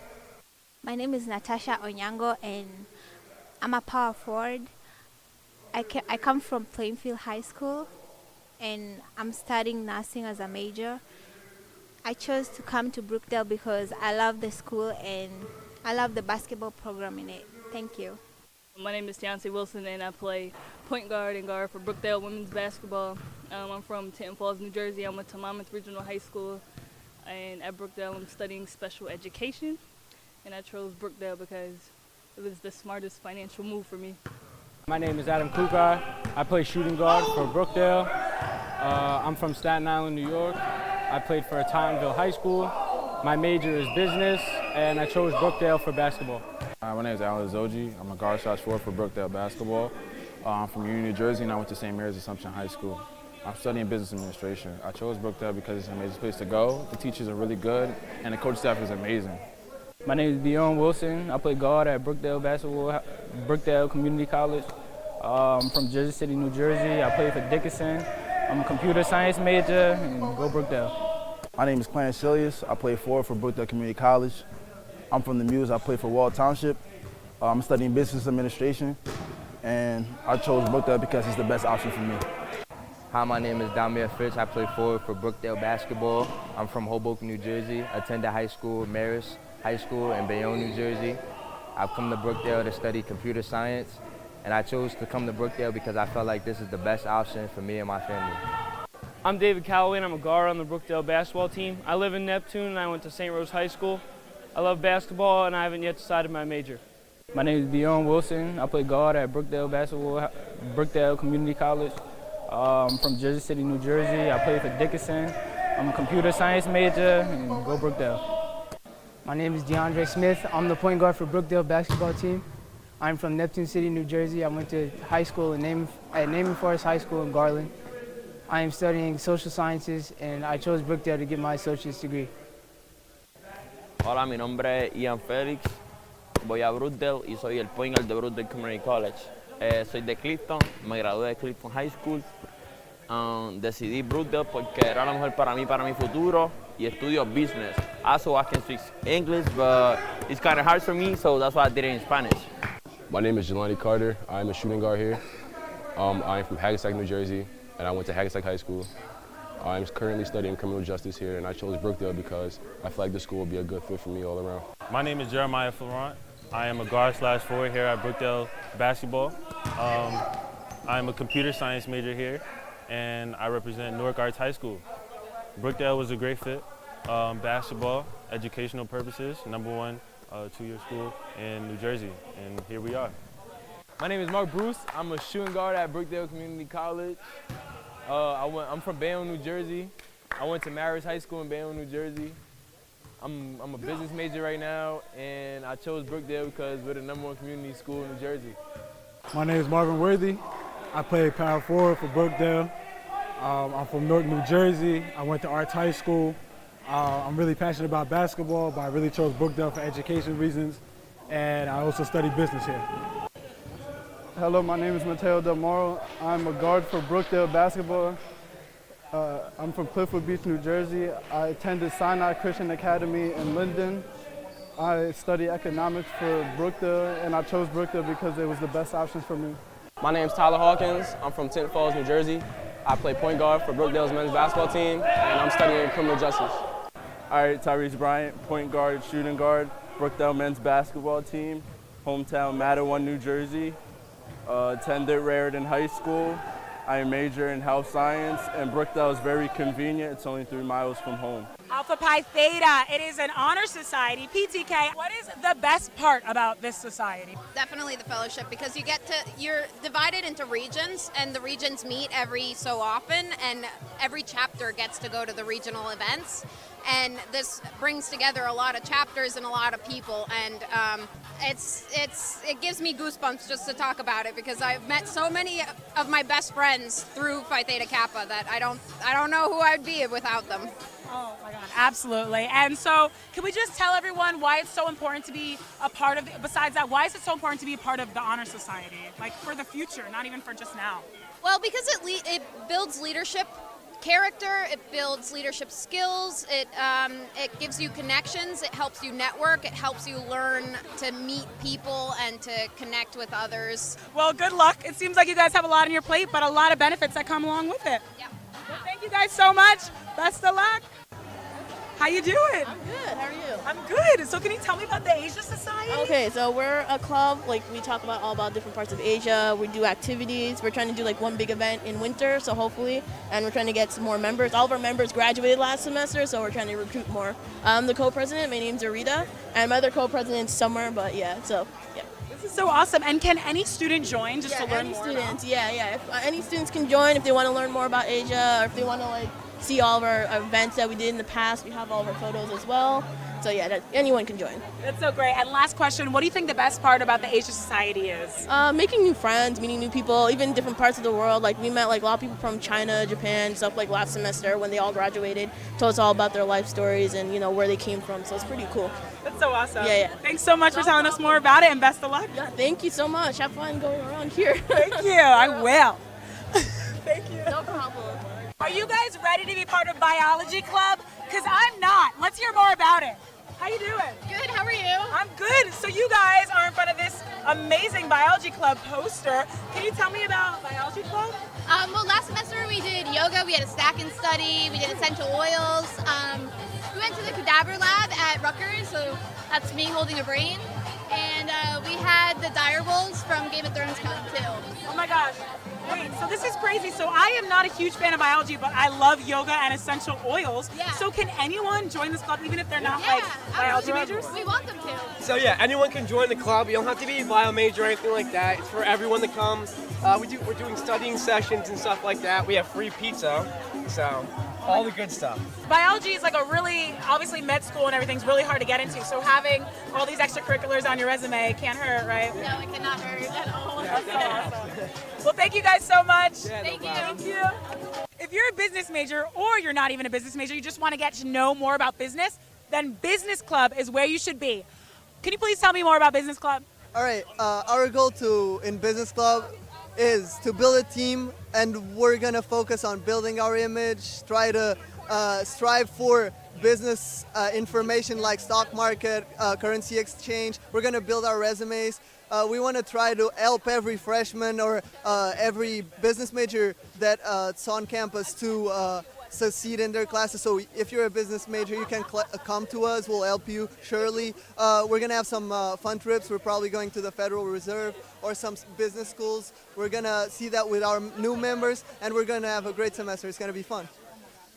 My name is Natasha Onyango, and I'm a power forward. I come from Plainfield High School, and I'm studying nursing as a major. I chose to come to Brookdale because I love the school and I love the basketball program in it. Thank you. My name is Tiancy Wilson, and I play point guard and guard for Brookdale women's basketball. I'm from Tinton Falls, New Jersey. I went to Monmouth Regional High School, and at Brookdale I'm studying special education, and I chose Brookdale because it was the smartest financial move for me. My name is Adam Kukar. I play shooting guard for Brookdale. I'm from Staten Island, New York. I played for Tottenville High School. My major is business, and I chose Brookdale for basketball. My name is Alan Zoji. I'm a guard/forward for Brookdale basketball. I'm from Union, New Jersey, and I went to St. Mary's Assumption High School. I'm studying business administration. I chose Brookdale because it's an amazing place to go. The teachers are really good, and the coach staff is amazing. My name is Dion Wilson. I play guard at Brookdale basketball, Brookdale Community College. I'm from Jersey City, New Jersey. I play for Dickinson. I'm a computer science major, and go Brookdale. My name is Clarence Silius. I play forward for Brookdale Community College. I'm from the Muse. I play for Wall Township. I'm studying business administration, and I chose Brookdale because it's the best option for me. Hi, my name is Damir Fitz. I play forward for Brookdale basketball. I'm from Hoboken, New Jersey. I attended high school, Marist High School in Bayonne, New Jersey. I've come to Brookdale to study computer science, and I chose to come to Brookdale because I felt like this is the best option for me and my family. I'm David Calloway, and I'm a guard on the Brookdale basketball team. I live in Neptune, and I went to St. Rose High School. I love basketball, and I haven't yet decided my major. My name is Dion Wilson. I play guard at Brookdale basketball, Brookdale Community College. I'm from Jersey City, New Jersey. I play for Dickinson. I'm a computer science major, and go Brookdale. My name is DeAndre Smith. I'm the point guard for Brookdale basketball team. I'm from Neptune City, New Jersey. I went to high school at Naaman Forest High School in Garland. I am studying social sciences, and I chose Brookdale to get my associate's degree. Hola, mi nombre es Ian Félix. Voy a Brookdale y soy el point guard de Brookdale Community College. Soy de Clifton, me gradué de Clifton High School. Decidí Brookdale porque era lo mejor para mí, para mi futuro, y estudio business. Also, I can speak English, but it's kind of hard for me, so that's why I did it in Spanish. My name is Jelani Carter. I'm a shooting guard here. I'm from Hackensack, New Jersey, and I went to Hackensack High School. I'm currently studying criminal justice here, and I chose Brookdale because I feel like the school will be a good fit for me all around. My name is Jeremiah Florent. I am a guard/forward here at Brookdale basketball. I'm a computer science major here, and I represent Newark Arts High School. Brookdale was a great fit. Basketball, educational purposes, #1 two-year school in New Jersey, and here we are. My name is Mark Bruce. I'm a shooting guard at Brookdale Community College. I'm from Bayonne, New Jersey. I went to Marist High School in Bayonne, New Jersey. I'm a business major right now, and I chose Brookdale because we're the #1 community school in New Jersey. My name is Marvin Worthy. I play power forward for Brookdale. I'm from Newark, New Jersey. I went to Arts High School. I'm really passionate about basketball, but I really chose Brookdale for education reasons, and I also study business here. Hello, my name is Mateo Del Moro. I'm a guard for Brookdale basketball. I'm from Cliffwood Beach, New Jersey. I attended Sinai Christian Academy in Linden. I study economics for Brookdale, and I chose Brookdale because it was the best option for me. My name's Tyler Hawkins. I'm from Tinton Falls, New Jersey. I play point guard for Brookdale's men's basketball team, and I'm studying criminal justice. All right, Tyrese Bryant, point guard, shooting guard, Brookdale men's basketball team, hometown Mattawa, New Jersey. Attended Raritan High School. I major in health science, and Brookdale is very convenient. It's only 3 miles from home. Alpha Pi Theta, it is an honor society, PTK. What is the best part about this society? Definitely the fellowship, because you're divided into regions, and the regions meet every so often, and every chapter gets to go to the regional events. And this brings together a lot of chapters and a lot of people, and it gives me goosebumps just to talk about it, because I've met so many of my best friends through Phi Theta Kappa that I don't know who I'd be without them. Oh my God, absolutely. And so, can we just tell everyone why it's so important to be a part of, besides that, why is it so important to be a part of the Honor Society? Like for the future, not even for just now. Well, because it builds leadership character, it builds leadership skills, it gives you connections, it helps you network, it helps you learn to meet people and to connect with others. Well, good luck. It seems like you guys have a lot on your plate, but a lot of benefits that come along with it. Yeah. Well, thank you guys so much. Best of luck. How you doing? I'm good. How are you? I'm good. So can you tell me about the Asia Society? Okay, so we're a club. Like, we talk about all about different parts of Asia. We do activities. We're trying to do like one big event in winter, so hopefully, and we're trying to get some more members. All of our members graduated last semester, so we're trying to recruit more. I'm the co-president. My name's Arita, and my other co-president's somewhere, but yeah, so yeah. This is so awesome. And can any student join just to learn any more? Students, yeah. If, any students can join if they want to learn more about Asia, or if they want to like see all of our events that we did in the past. We have all of our photos as well. So yeah, anyone can join. That's so great. And last question, what do you think the best part about the Asia Society is? Making new friends, meeting new people, even different parts of the world. Like we met like a lot of people from China, Japan, stuff like last semester when they all graduated. Told us all about their life stories and where they came from. So it's pretty cool. That's so awesome. Yeah. Thanks so much for telling us more about it, and best of luck. Yeah, thank you so much. Have fun going around here. Thank you. I will. Thank you. No problem. Are you guys ready to be part of Biology Club? Because I'm not. Let's hear more about it. How you doing? Good, how are you? I'm good. So you guys are in front of this amazing Biology Club poster. Can you tell me about Biology Club? Well, last semester we did yoga, we had a stack and study, we did essential oils. We went to the cadaver lab at Rutgers, so that's me holding a brain. And we had the dire wolves from Game of Thrones come too. Oh my gosh. Wait, so this is crazy. So I am not a huge fan of biology, but I love yoga and essential oils. Yeah. So can anyone join this club even if they're not biology absolutely. majors? We want them to. So yeah, anyone can join the club. You don't have to be a bio major or anything like that. It's for everyone to come. We're doing studying sessions and stuff like that. We have free pizza, so all the good stuff. Biology is like a really, obviously med school and everything's really hard to get into. So having all these extracurriculars on your resume can't hurt, right? No, it cannot hurt at all. That's so awesome. Well, thank you guys so much. Yeah, Thank you. Thank you. If you're a business major or you're not even a business major, you just want to get to know more about business, then Business Club is where you should be. Can you please tell me more about Business Club? All right, our goal in Business Club is to build a team, and we're gonna focus on building our image, try to strive for business information like stock market, currency exchange. We're gonna build our resumes. We want to try to help every freshman or every business major that's on campus to succeed in their classes. So if you're a business major, you can come to us. We'll help you, surely. We're going to have some fun trips. We're probably going to the Federal Reserve or some business schools. We're going to see that with our new members, and we're going to have a great semester. It's going to be fun.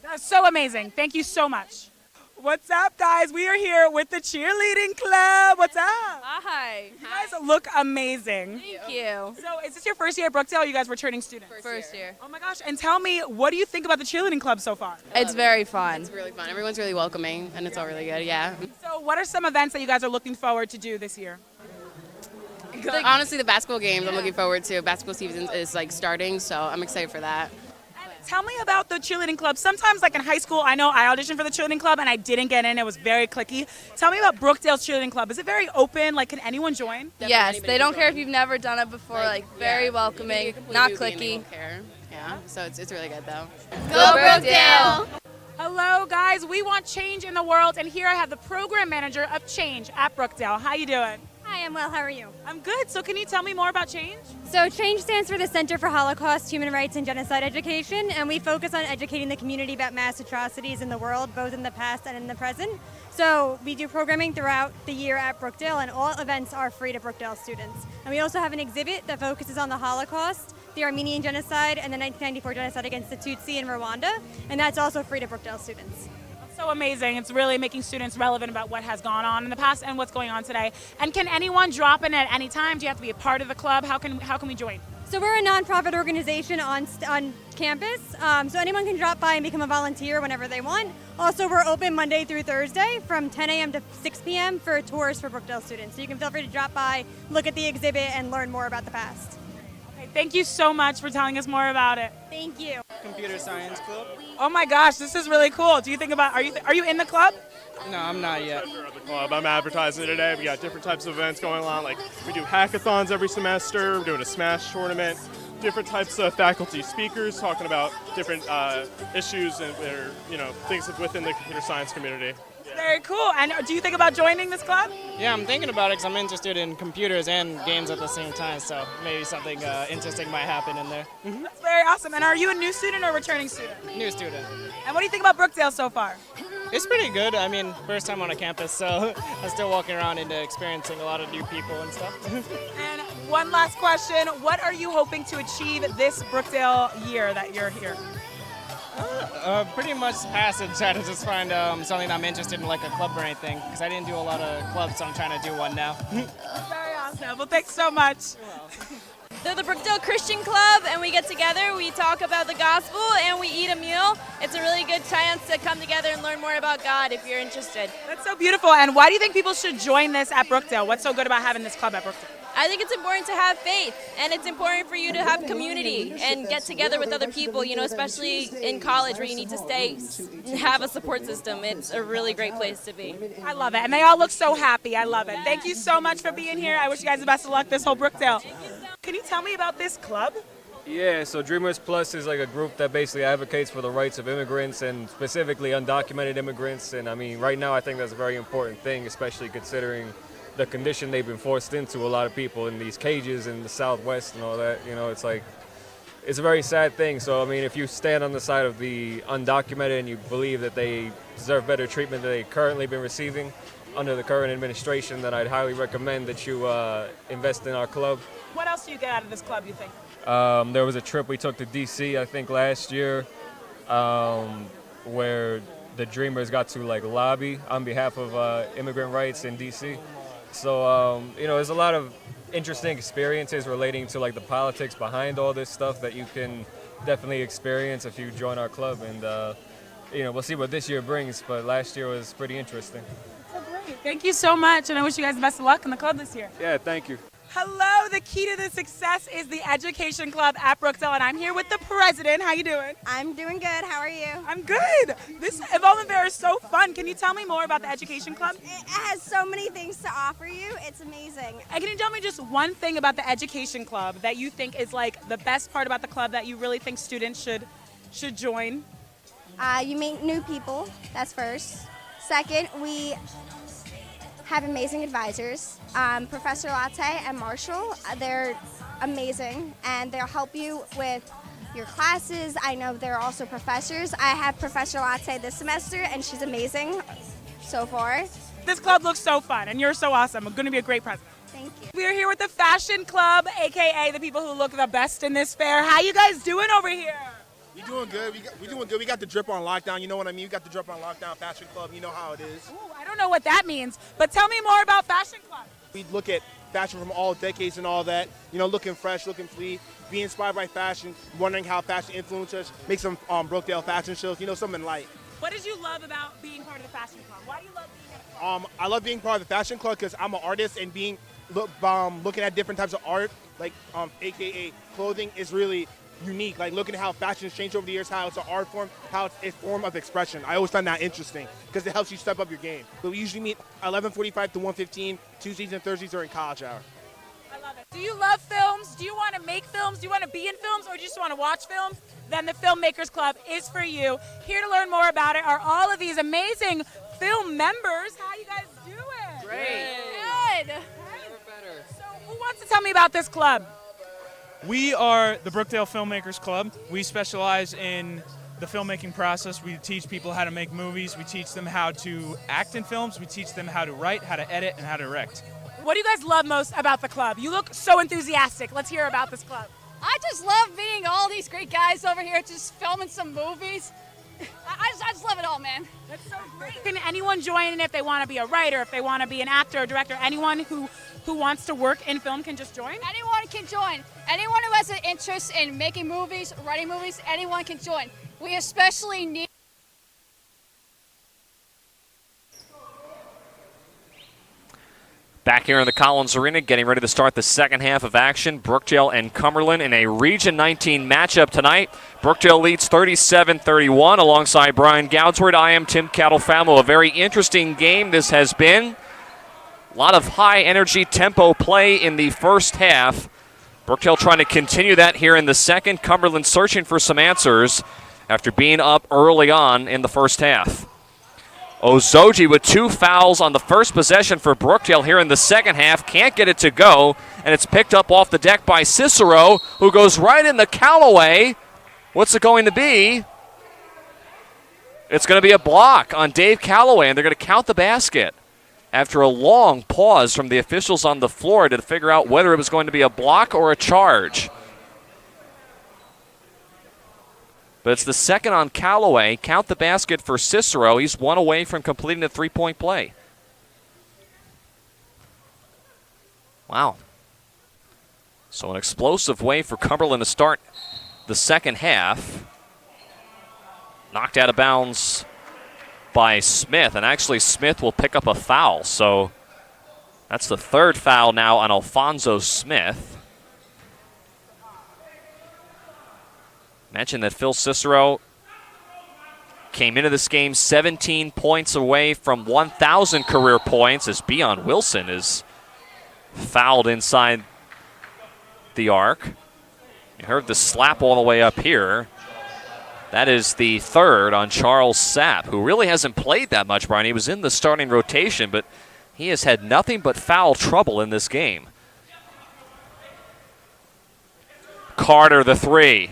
That's so amazing. Thank you so much. What's up, guys? We are here with the cheerleading club. What's up? Hi. You guys look amazing. Thank you. So is this your first year at Brookdale, or you guys returning students? First year. Oh my gosh, and tell me, what do you think about the cheerleading club so far? It's very fun. It's really fun. Everyone's really welcoming, and it's all really good, yeah. So what are some events that you guys are looking forward to do this year? Honestly, the basketball games I'm looking forward to. Basketball season is like starting, so I'm excited for that. Tell me about the cheerleading club. Sometimes, like in high school, I know I auditioned for the cheerleading club and I didn't get in. It was very cliquey. Tell me about Brookdale's cheerleading club. Is it very open? Like, can anyone join? Yes, they don't care if you've never done it before. Like very welcoming, not cliquey. Yeah, so it's really good though. Go Brookdale! Hello, guys. We want change in the world, and here I have the program manager of Change at Brookdale. How you doing? Hi, I'm well. How are you? I'm good. So can you tell me more about Change? So Change stands for the Center for Holocaust, Human Rights, and Genocide Education, and we focus on educating the community about mass atrocities in the world, both in the past and in the present. So we do programming throughout the year at Brookdale, and all events are free to Brookdale students. And we also have an exhibit that focuses on the Holocaust, the Armenian Genocide, and the 1994 genocide against the Tutsi in Rwanda, and that's also free to Brookdale students. So amazing. It's really making students relevant about what has gone on in the past and what's going on today. And can anyone drop in at any time? Do you have to be a part of the club? How can we join? So we're a nonprofit organization on campus, so anyone can drop by and become a volunteer whenever they want. Also, we're open Monday through Thursday from 10 a.m. to 6 p.m. for tours for Brookdale students. So you can feel free to drop by, look at the exhibit, and learn more about the past. Okay, thank you so much for telling us more about it. Thank you. Computer Science Club. Oh my gosh, this is really cool. Do you think about, are you in the club? No, I'm not yet. Of the club. I'm advertising today. We got different types of events going on. Like we do hackathons every semester. We're doing a Smash tournament. Different types of faculty speakers talking about different issues and things within the computer science community. Very cool. And do you think about joining this club? Yeah, I'm thinking about it because I'm interested in computers and games at the same time, so maybe something interesting might happen in there. That's very awesome. And are you a new student or returning student? New student. And what do you think about Brookdale so far? It's pretty good. I mean, first time on a campus, so I'm still walking around and experiencing a lot of new people and stuff. And one last question. What are you hoping to achieve this Brookdale year that you're here? Pretty much pass and try to just find something I'm interested in, like a club or anything, because I didn't do a lot of clubs, so I'm trying to do one now. Very awesome. Well, thanks so much. They're the Brookdale Christian Club, and we get together, we talk about the gospel, and we eat a meal. It's a really good chance to come together and learn more about God if you're interested. That's so beautiful. And why do you think people should join this at Brookdale? What's so good about having this club at Brookdale? I think it's important to have faith, and it's important for you to have community and get together with other people, especially in college where you need to have a support system. It's a really great place to be. I love it, and they all look so happy. I love it. Thank you so much for being here. I wish you guys the best of luck this whole Brookdale. Can you tell me about this club? Yeah, so Dreamers Plus is like a group that basically advocates for the rights of immigrants and specifically undocumented immigrants. And I mean, right now I think that's a very important thing, especially considering the condition they've been forced into, a lot of people in these cages in the Southwest and all that. It's like, it's a very sad thing. So, I mean, if you stand on the side of the undocumented and you believe that they deserve better treatment than they've currently been receiving under the current administration, then I'd highly recommend that you invest in our club. What else do you get out of this club, you think? There was a trip we took to D.C., I think, last year, where the Dreamers got to lobby on behalf of immigrant rights in D.C. So, there's a lot of interesting experiences relating to the politics behind all this stuff that you can definitely experience if you join our club. And, we'll see what this year brings, but last year was pretty interesting. So great. Thank you so much, and I wish you guys the best of luck in the club this year. Yeah, thank you. Hello, the key to the success is the Education Club at Brookdale, and I'm here with the president. How you doing? I'm doing good. How are you? I'm good. This involvement fair is so fun. Can you tell me more about the Education Club? It has so many things to offer you. It's amazing. And can you tell me just one thing about the Education Club that you think is the best part about the club that you really think students should join? You meet new people. That's first. Second, we have amazing advisors. Professor Latte and Marshall, they're amazing, and they'll help you with your classes. I know there are also professors. I have Professor Latte this semester, and she's amazing so far. This club looks so fun, and you're so awesome. I'm going to be a great president. Thank you. We are here with the Fashion Club, a.k.a. the people who look the best in this fair. How you guys doing over here? We doing good. We doing good. We got the drip on lockdown. You know what I mean? We got the drip on lockdown. Fashion Club. You know how it is. Ooh, I don't know what that means, but tell me more about Fashion Club. We look at fashion from all decades and all that. You know, looking fresh, looking fleet, be inspired by fashion, wondering how fashion influences us. Make some Brookdale fashion shows. You know, something light. What did you love about being part of the Fashion Club? Why do you love being at the club? I love being part of the Fashion Club because I'm an artist, and looking at different types of art, like AKA clothing, is really unique. Like looking at how fashion has changed over the years, how it's an art form, how it's a form of expression. I always found that interesting because it helps you step up your game. But we usually meet 11:45 to 1:15, Tuesdays and Thursdays during college hour. I love it. Do you love films? Do you want to make films? Do you want to be in films, or do you just want to watch films? Then the Filmmakers Club is for you. Here to learn more about it are all of these amazing film members. How you guys doing? Great. Good. So who wants to tell me about this club? We are the Brookdale Filmmakers Club. We specialize in the filmmaking process. We teach people how to make movies. We teach them how to act in films. We teach them how to write, how to edit, and how to direct. What do you guys love most about the club? You look so enthusiastic. Let's hear about this club. I just love meeting all these great guys over here, just filming some movies. I just love it all, man. That's so great. Can anyone join in if they want to be a writer, if they want to be an actor or director? Anyone who wants to work in film can just join? Anyone can join. Anyone who has an interest in making movies, writing movies, anyone can join. We especially need... Back here in the Collins Arena, getting ready to start the second half of action. Brookdale and Cumberland in a Region 19 matchup tonight. Brookdale leads 37-31 alongside Brian Goudsward. I am Tim Catalfamo. A very interesting game this has been. A lot of high-energy tempo play in the first half. Brookdale trying to continue that here in the second. Cumberland searching for some answers after being up early on in the first half. Ozoji with 2 fouls on the first possession for Brookdale here in the second half. Can't get it to go, and it's picked up off the deck by Cicero, who goes right in the Callaway. What's it going to be? It's going to be a block on Dave Callaway, and they're going to count the basket after a long pause from the officials on the floor to figure out whether it was going to be a block or a charge. But it's the second on Callaway. Count the basket for Cicero. He's 1 away from completing a three-point play. Wow. So an explosive way for Cumberland to start the second half. Knocked out of bounds by Smith, and actually Smith will pick up a foul. So that's the third foul now on Alfonso Smith. Mentioned that Phil Cicero came into this game 17 points away from 1,000 career points as Beon Wilson is fouled inside the arc. You heard the slap all the way up here. That is the third on Charles Sapp, who really hasn't played that much, Brian. He was in the starting rotation, but he has had nothing but foul trouble in this game. Carter, the three.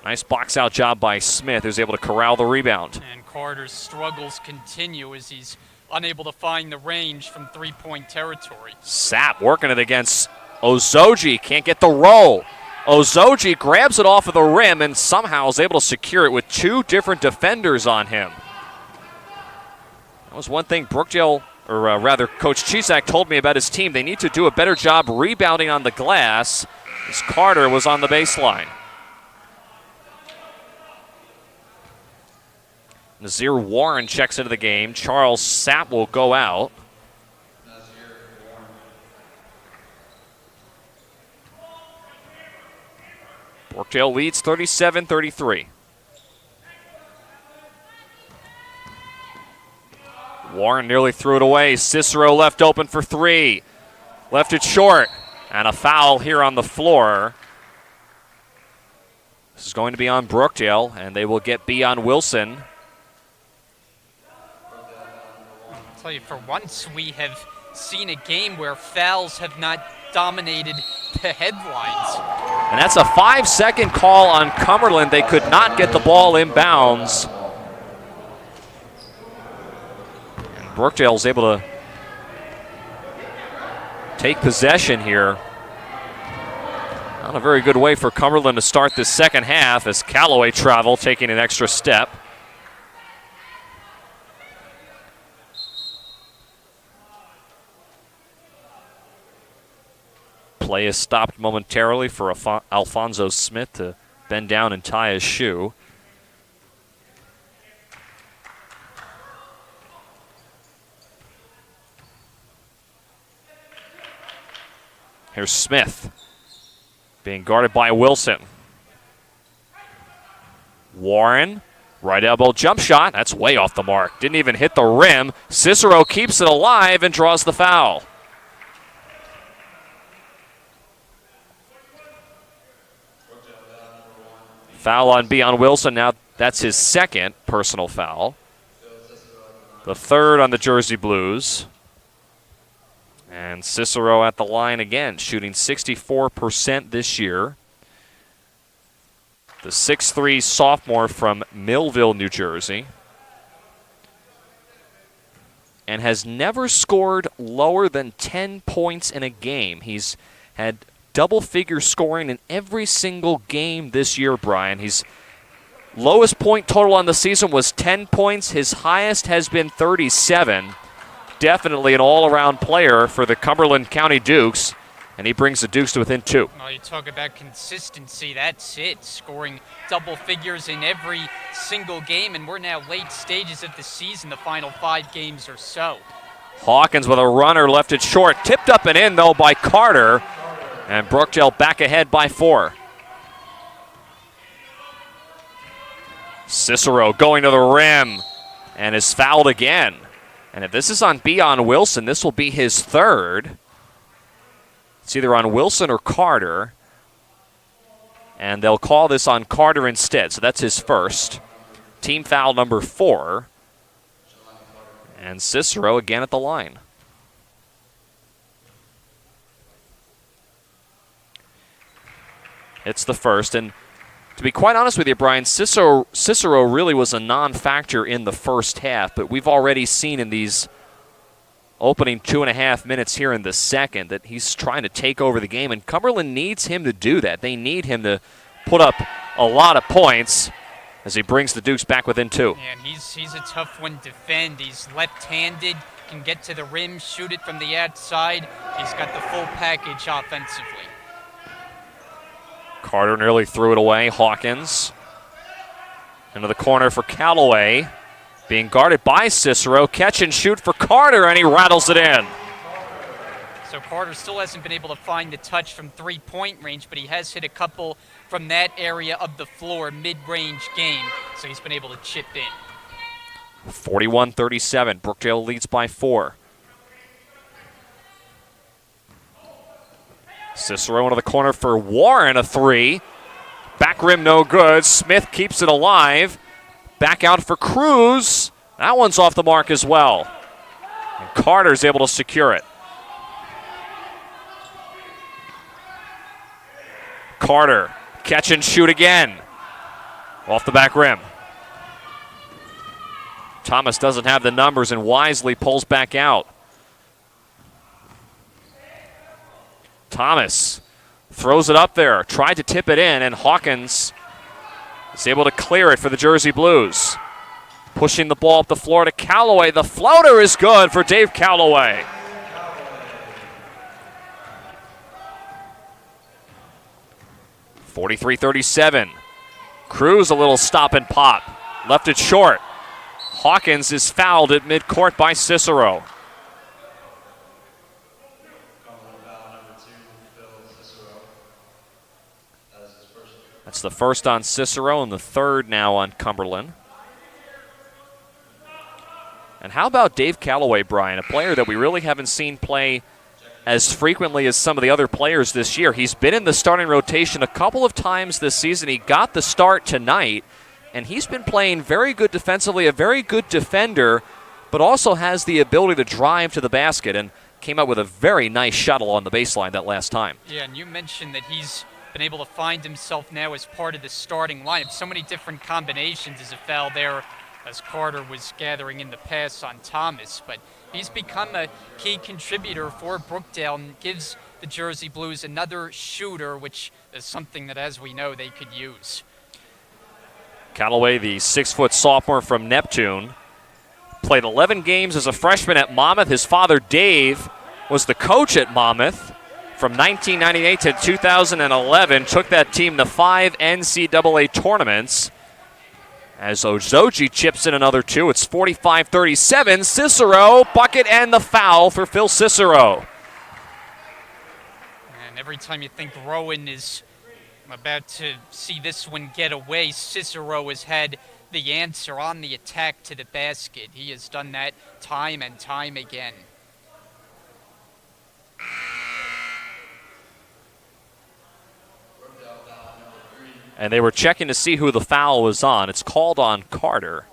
Nice box-out job by Smith, who's able to corral the rebound. And Carter's struggles continue as he's unable to find the range from three-point territory. Sapp working it against Ozoji. Can't get the roll. Ozoji grabs it off of the rim and somehow is able to secure it with 2 different defenders on him. That was one thing Brookdale, or rather Coach Chisak told me about his team. They need to do a better job rebounding on the glass as Carter was on the baseline. Nazir Warren checks into the game. Charles Sapp will go out. Brookdale leads 37-33. Warren nearly threw it away. Cicero left open for 3. Left it short. And a foul here on the floor. This is going to be on Brookdale, and they will get Beon Wilson. I'll tell you, for once we have seen a game where fouls have not dominated the headlines. And that's a 5-second call on Cumberland. They could not get the ball inbounds. And Brookdale's able to take possession here. Not a very good way for Cumberland to start this second half as Callaway travel taking an extra step. Play is stopped momentarily for Alfonso Smith to bend down and tie his shoe. Here's Smith being guarded by Wilson. Warren, right elbow jump shot. That's way off the mark. Didn't even hit the rim. Cicero keeps it alive and draws the foul. Foul on Beon Wilson. Now that's his second personal foul. The third on the Jersey Blues. And Cicero at the line again, shooting 64% this year. The 6'3" sophomore from Millville, New Jersey. And has never scored lower than 10 points in a game. He's had double-figure scoring in every single game this year, Brian. His lowest point total on the season was 10 points. His highest has been 37. Definitely an all-around player for the Cumberland County Dukes, and he brings the Dukes to within 2. Well, you talk about consistency. That's it. Scoring double figures in every single game, and we're now late stages of the season, the final 5 games or so. Hawkins with a runner, left it short. Tipped up and in, though, by Carter. And Brookdale back ahead by 4. Cicero going to the rim and is fouled again. And if this is on Beon Wilson, this will be his third. It's either on Wilson or Carter. And they'll call this on Carter instead. So that's his first. Team foul number 4. And Cicero again at the line. It's the first. And to be quite honest with you, Brian, Cicero really was a non-factor in the first half, but we've already seen in these opening 2.5 minutes here in the second that he's trying to take over the game, and Cumberland needs him to do that. They need him to put up a lot of points as he brings the Dukes back within 2. Yeah, and he's a tough one to defend. He's left-handed, can get to the rim, shoot it from the outside. He's got the full package offensively. Carter nearly threw it away. Hawkins into the corner for Callaway. Being guarded by Cicero. Catch and shoot for Carter, and he rattles it in. So Carter still hasn't been able to find the touch from three-point range, but he has hit a couple from that area of the floor, mid-range game. So he's been able to chip in. 41-37. Brookdale leads by 4. Cicero into the corner for Warren, a 3. Back rim no good. Smith keeps it alive. Back out for Cruz. That one's off the mark as well. And Carter's able to secure it. Carter, catch and shoot again. Off the back rim. Thomas doesn't have the numbers and wisely pulls back out. Thomas throws it up there, tried to tip it in, and Hawkins is able to clear it for the Jersey Blues. Pushing the ball up the floor to Callaway. The floater is good for Dave Callaway. (43-37). Cruz a little stop and pop. Left it short. Hawkins is fouled at midcourt by Cicero. That's the first on Cicero and the third now on Cumberland. And how about Dave Callaway, Brian, a player that we really haven't seen play as frequently as some of the other players this year. He's been in the starting rotation a couple of times this season. He got the start tonight, and he's been playing very good defensively, a very good defender, but also has the ability to drive to the basket. And came out with a very nice shuttle on the baseline that last time. Yeah, and you mentioned that he's been able to find himself now as part of the starting lineup. So many different combinations as a foul there as Carter was gathering in the pass on Thomas. But he's become a key contributor for Brookdale and gives the Jersey Blues another shooter, which is something that, as we know, they could use. Callaway, the 6-foot sophomore from Neptune, played 11 games as a freshman at Monmouth. His father, Dave, was the coach at Monmouth from 1998 to 2011. Took that team to 5 NCAA tournaments. As Ozoji chips in another 2, it's 45-37. Cicero, bucket and the foul for Phil Cicero. And every time you think Rowan is about to see this one get away, Cicero has had the answer on the attack to the basket. He has done that time and time again. And they were checking to see who the foul was on. It's called on Carter.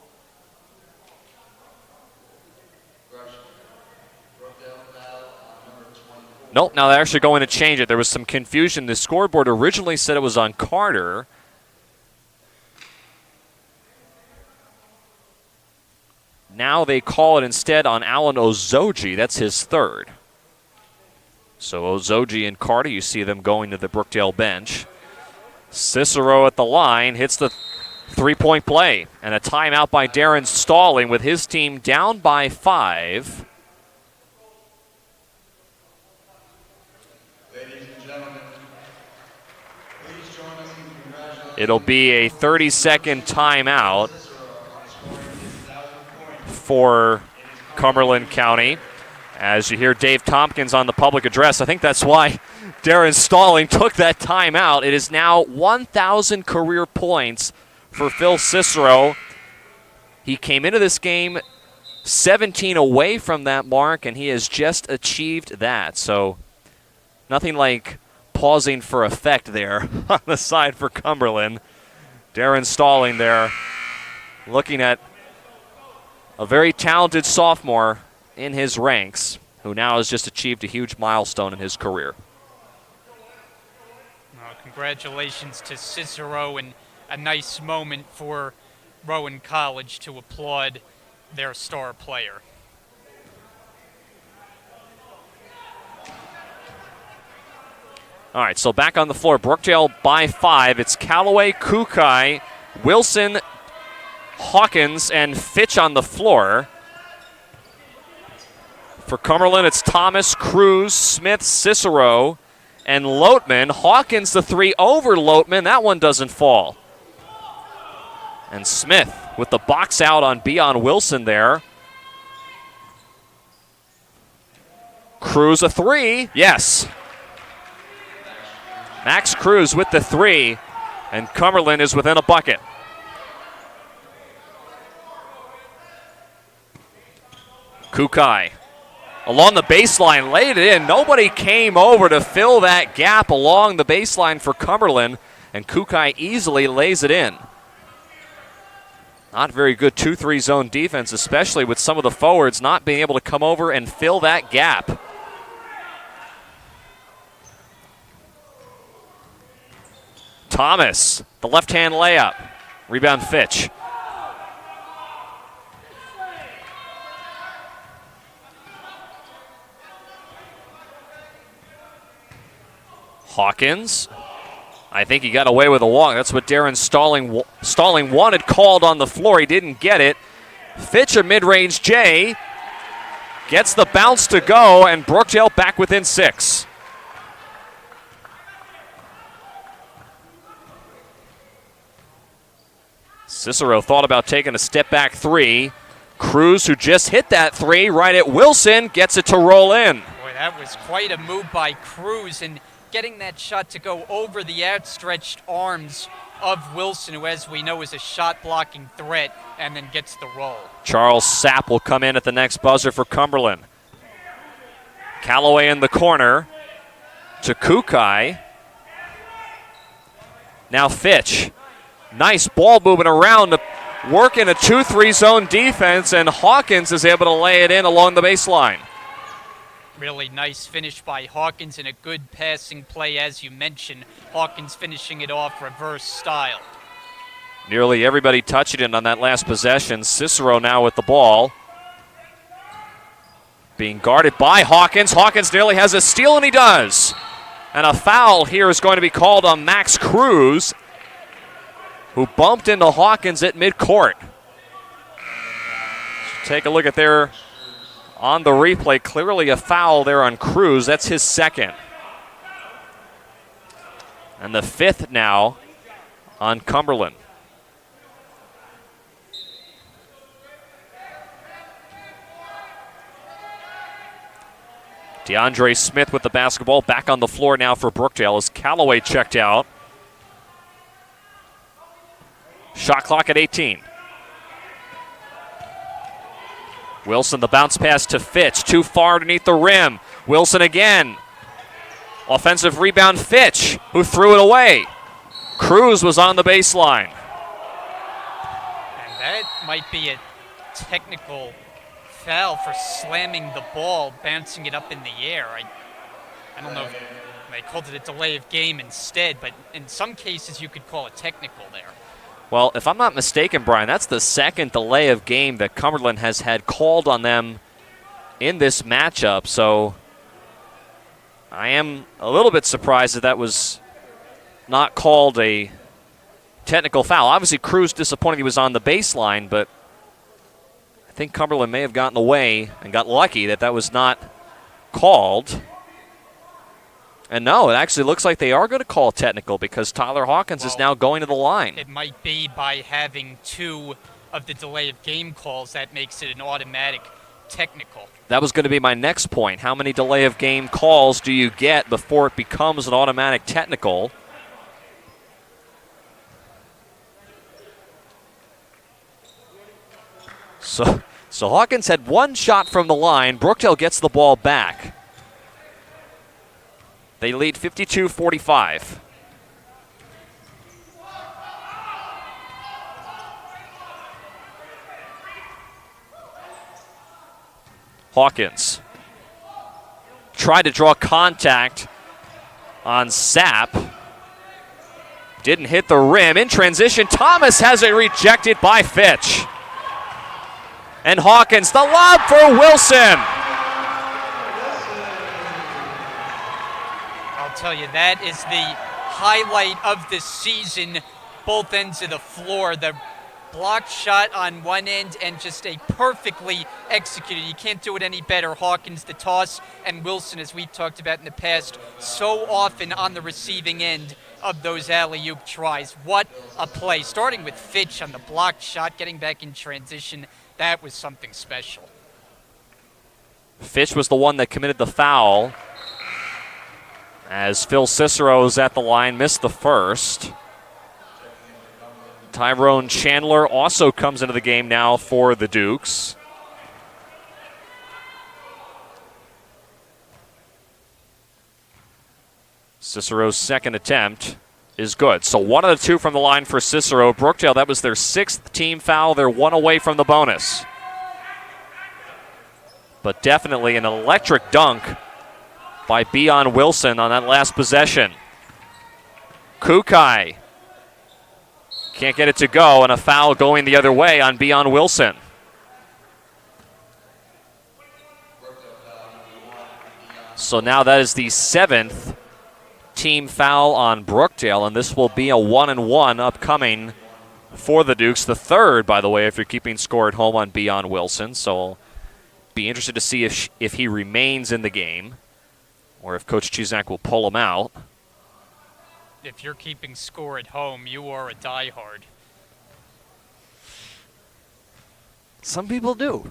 Nope, now they're actually going to change it. There was some confusion. The scoreboard originally said it was on Carter. Now they call it instead on Alan Ozoji. That's his third. So Ozoji and Carter, you see them going to the Brookdale bench. Cicero at the line hits the three-point play. And a timeout by Darren Stalling with his team down by 5. It'll be a 30-second timeout for Cumberland County. As you hear Dave Tompkins on the public address, I think that's why Darren Stalling took that timeout. It is now 1,000 career points for Phil Cicero. He came into this game 17 away from that mark, and he has just achieved that. So nothing like pausing for effect there on the side for Cumberland. Darren Stalling there looking at a very talented sophomore in his ranks who now has just achieved a huge milestone in his career. Well, congratulations to Cicero, and a nice moment for Rowan College to applaud their star player. All right, so back on the floor, Brookdale by 5. It's Callaway, Kukai, Wilson, Hawkins, and Fitch on the floor. For Cumberland, it's Thomas, Cruz, Smith, Cicero, and Loatman. Hawkins, the 3 over Loatman. That one doesn't fall. And Smith with the box out on Beon Wilson there. Cruz, a 3. Yes. Max Cruz with the 3, and Cumberland is within a bucket. Kukai along the baseline, laid it in. Nobody came over to fill that gap along the baseline for Cumberland, and Kukai easily lays it in. Not very good 2-3 zone defense, especially with some of the forwards not being able to come over and fill that gap. Thomas, the left-hand layup. Rebound Fitch. Hawkins. I think he got away with a walk. That's what Darren Stalling wanted called on the floor. He didn't get it. Fitch, a mid-range J. Gets the bounce to go, and Brookdale back within 6. Cicero thought about taking a step-back 3. Cruz, who just hit that 3 right at Wilson, gets it to roll in. Boy, that was quite a move by Cruz, and getting that shot to go over the outstretched arms of Wilson, who, as we know, is a shot-blocking threat, and then gets the roll. Charles Sapp will come in at the next buzzer for Cumberland. Callaway in the corner to Kukai. Now Fitch. Nice ball moving around to work in a 2-3 zone defense, and Hawkins is able to lay it in along the baseline. Really nice finish by Hawkins and a good passing play, as you mentioned. Hawkins finishing it off reverse style. Nearly everybody touching it on that last possession. Cicero now with the ball. Being guarded by Hawkins. Hawkins nearly has a steal, and he does. And a foul here is going to be called on Max Cruz, who bumped into Hawkins at midcourt. Take a look at there on the replay. Clearly a foul there on Cruz. That's his second. And the fifth now on Cumberland. DeAndre Smith with the basketball back on the floor now for Brookdale as Callaway checked out. Shot clock at 18. Wilson, the bounce pass to Fitch, too far underneath the rim. Wilson again. Offensive rebound, Fitch, who threw it away. Cruz was on the baseline. And that might be a technical foul for slamming the ball, bouncing it up in the air. I don't know if they called it a delay of game instead, but in some cases you could call it technical there. Well, if I'm not mistaken, Brian, that's the second delay of game that Cumberland has had called on them in this matchup. So I am a little bit surprised that was not called a technical foul. Obviously, Cruz disappointed he was on the baseline, but I think Cumberland may have gotten away and got lucky that was not called. And no, it actually looks like they are going to call technical because Tyler Hawkins is now going to the line. It might be by having two of the delay of game calls that makes it an automatic technical. That was going to be my next point. How many delay of game calls do you get before it becomes an automatic technical? So Hawkins had one shot from the line. Brookdale gets the ball back. They lead 52-45. Hawkins tried to draw contact on Sapp. Didn't hit the rim. In transition, Thomas has it rejected by Fitch. And Hawkins, the lob for Wilson. I'll tell you, that is the highlight of the season, both ends of the floor. The blocked shot on one end and just a perfectly executed. You can't do it any better. Hawkins, the toss, and Wilson, as we've talked about in the past, so often on the receiving end of those alley-oop tries. What a play. Starting with Fitch on the blocked shot, getting back in transition. That was something special. Fitch was the one that committed the foul, as Phil Cicero's at the line, missed the first. Tyrone Chandler also comes into the game now for the Dukes. Cicero's second attempt is good. So 1 of the 2 from the line for Cicero. Brookdale, that was their 6th team foul. They're 1 away from the bonus. But definitely an electric dunk by Beon Wilson on that last possession. Kukai can't get it to go, and a foul going the other way on Beon Wilson. So now that is the 7th team foul on Brookdale, and this will be a 1-and-1 upcoming for the Dukes. The 3rd, by the way, if you're keeping score at home on Beon Wilson. So I'll be interested to see if he remains in the game or if Coach Chizak will pull him out. If you're keeping score at home, you are a diehard. Some people do.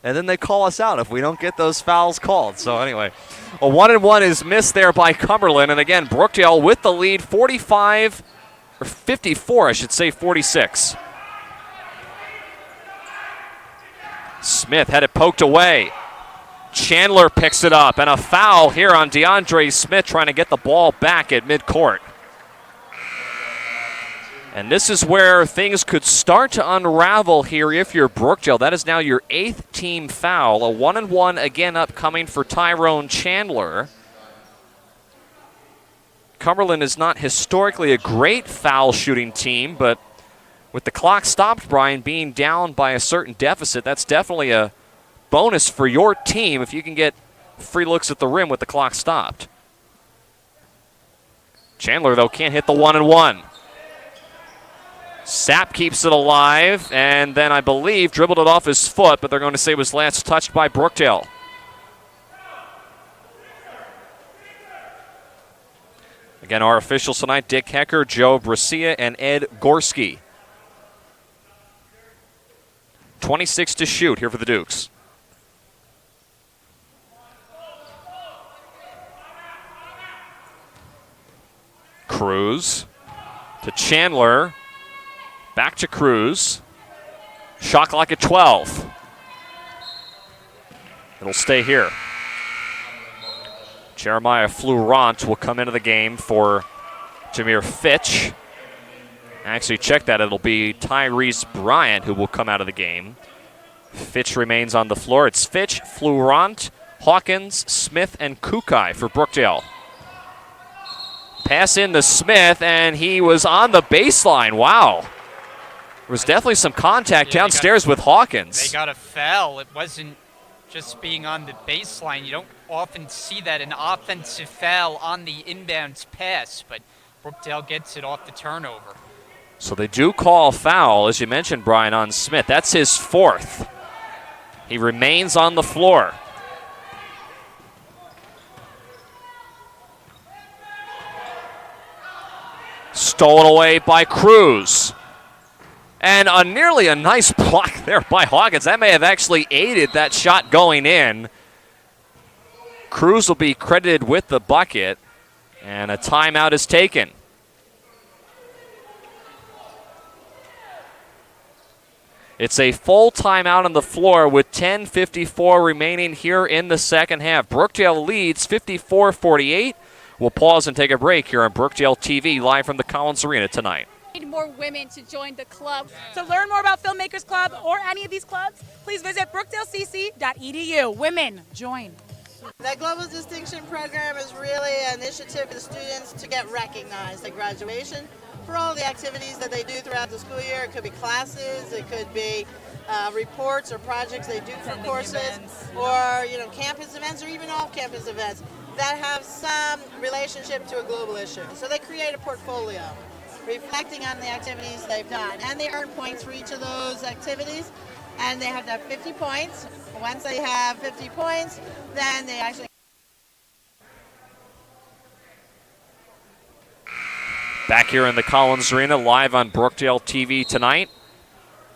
And then they call us out if we don't get those fouls called. So anyway, a 1-and-1 is missed there by Cumberland. And again, Brookdale with the lead, 45, or 54, I should say, 46. Smith had it poked away. Chandler picks it up, and a foul here on DeAndre Smith trying to get the ball back at midcourt. And this is where things could start to unravel here if you're Brookdale. That is now your 8th team foul. A 1-and-1 again upcoming for Tyrone Chandler. Cumberland is not historically a great foul shooting team, but with the clock stopped, Brian, being down by a certain deficit, that's definitely a bonus for your team if you can get free looks at the rim with the clock stopped. Chandler, though, can't hit the 1-and-1. Sapp keeps it alive, and then I believe dribbled it off his foot, but they're going to say it was last touched by Brookdale. Again, our officials tonight, Dick Hecker, Joe Brasia, and Ed Gorski. 26 to shoot here for the Dukes. Cruz to Chandler. Back to Cruz. Shot clock at 12. It'll stay here. Jeremiah Fleurant will come into the game for Jameer Fitch. Actually, check that. It'll be Tyrese Bryant who will come out of the game. Fitch remains on the floor. It's Fitch, Fleurant, Hawkins, Smith, and Kukai for Brookdale. Pass in to Smith, and he was on the baseline. Wow. There was definitely some contact downstairs with Hawkins. They got a foul. It wasn't just being on the baseline. You don't often see that, an offensive foul on the inbounds pass, but Brookdale gets it off the turnover. So they do call foul, as you mentioned, Brian, on Smith. That's his 4th. He remains on the floor. Stolen away by Cruz. And nearly a nice block there by Hawkins. That may have actually aided that shot going in. Cruz will be credited with the bucket, and a timeout is taken. It's a full timeout on the floor with 10:54 remaining here in the second half. Brookdale leads 54-48. We'll pause and take a break here on Brookdale TV, live from the Collins Arena tonight. Need more women to join the club. To learn more about Filmmakers Club or any of these clubs, please visit brookdalecc.edu. Women, join. The Global Distinction Program is really an initiative for the students to get recognized at graduation for all the activities that they do throughout the school year. It could be classes, it could be reports or projects they do for courses, or campus events, or even off-campus events that have some relationship to a global issue. So they create a portfolio reflecting on the activities they've done, and they earn points for each of those activities, and they have to have 50 points. Once they have 50 points, then they actually... Back here in the Collins Arena, live on Brookdale TV tonight.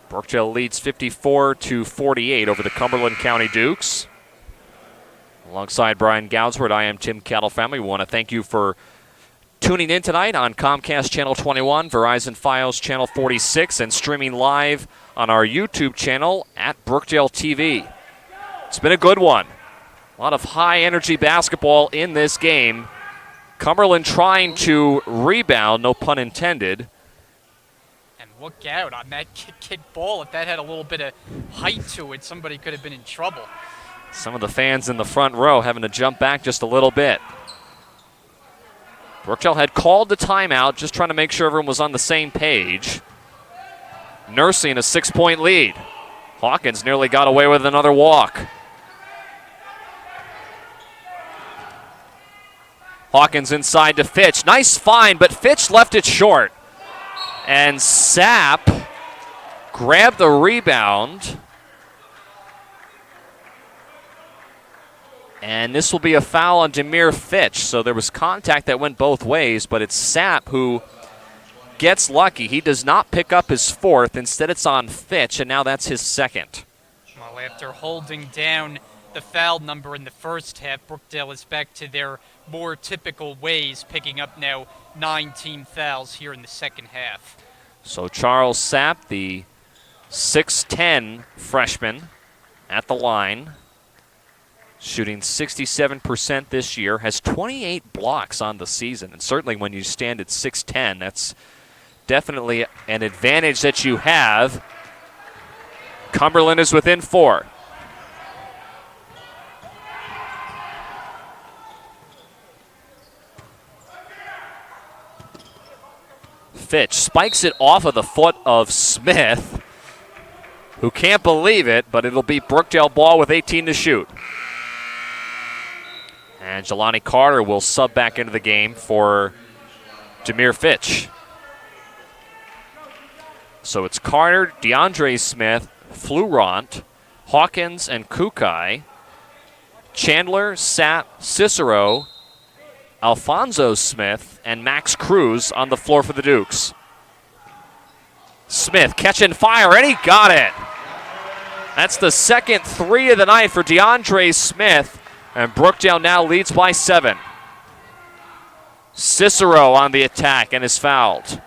Brookdale leads 54-48 over the Cumberland County Dukes. Alongside Brian Goudsworth, I am Tim Cattle-Family. We want to thank you for tuning in tonight on Comcast Channel 21, Verizon Fios Channel 46, and streaming live on our YouTube channel at Brookdale TV. It's been a good one. A lot of high-energy basketball in this game. Cumberland trying to rebound, no pun intended. And look out on that kick ball. If that had a little bit of height to it, somebody could have been in trouble. Some of the fans in the front row having to jump back just a little bit. Brookdale had called the timeout, just trying to make sure everyone was on the same page. Nursing a 6-point lead. Hawkins nearly got away with another walk. Hawkins inside to Fitch. Nice find, but Fitch left it short. And Sapp grabbed the rebound. And this will be a foul on Jameer Fitch. So there was contact that went both ways, but it's Sapp who gets lucky. He does not pick up his 4th. Instead, it's on Fitch, and now that's his 2nd. Well, after holding down the foul number in the first half, Brookdale is back to their more typical ways, picking up now 19 fouls here in the second half. So Charles Sapp, the 6'10 freshman at the line, shooting 67% this year, has 28 blocks on the season. And certainly when you stand at 6'10", that's definitely an advantage that you have. Cumberland is within 4. Fitch spikes it off of the foot of Smith, who can't believe it, but it'll be Brookdale ball with 18 to shoot. And Jelani Carter will sub back into the game for Jameer Fitch. So it's Carter, DeAndre Smith, Flurant, Hawkins, and Kukai, Chandler, Sapp, Cicero, Alfonso Smith, and Max Cruz on the floor for the Dukes. Smith catching fire, and he got it. That's the second 3 of the night for DeAndre Smith, and Brookdale now leads by 7. Cicero on the attack and is fouled.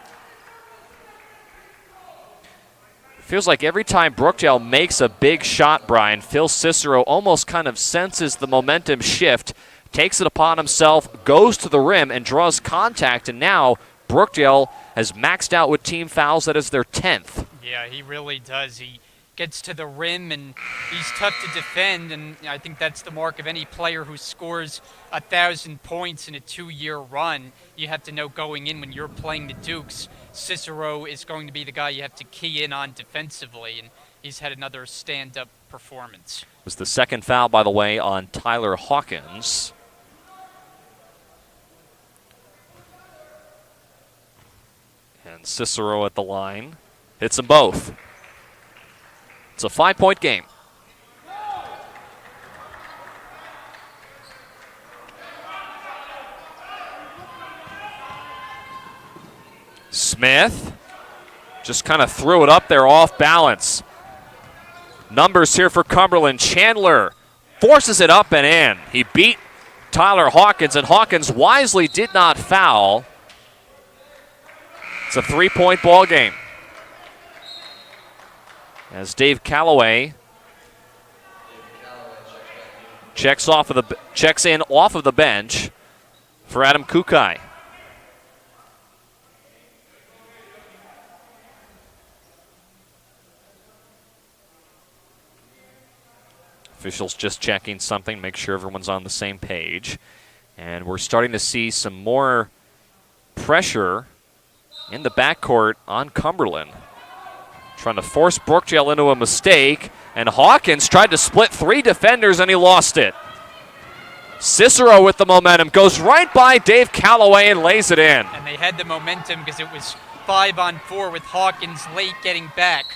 Feels like every time Brookdale makes a big shot, Brian, Phil Cicero almost kind of senses the momentum shift, takes it upon himself, goes to the rim, and draws contact. And now Brookdale has maxed out with team fouls. That is their 10th. Yeah, he really does. He gets to the rim, and he's tough to defend. And I think that's the mark of any player who scores 1,000 points in a 2-year run. You have to know going in when you're playing the Dukes, Cicero is going to be the guy you have to key in on defensively. And he's had another stand-up performance. It was the second foul, by the way, on Tyler Hawkins. And Cicero at the line. Hits them both. It's a 5-point game. Smith just kind of threw it up there off balance. Numbers here for Cumberland. Chandler forces it up and in. He beat Tyler Hawkins, and Hawkins wisely did not foul. It's a 3-point ball game. As Dave Calloway checks in off of the bench for Adam Kukai. Officials just checking something, make sure everyone's on the same page. And we're starting to see some more pressure in the backcourt on Cumberland. Trying to force Brookdale into a mistake, and Hawkins tried to split 3 defenders and he lost it. Cicero with the momentum, goes right by Dave Calloway and lays it in. And they had the momentum because it was 5-on-4 with Hawkins late getting back.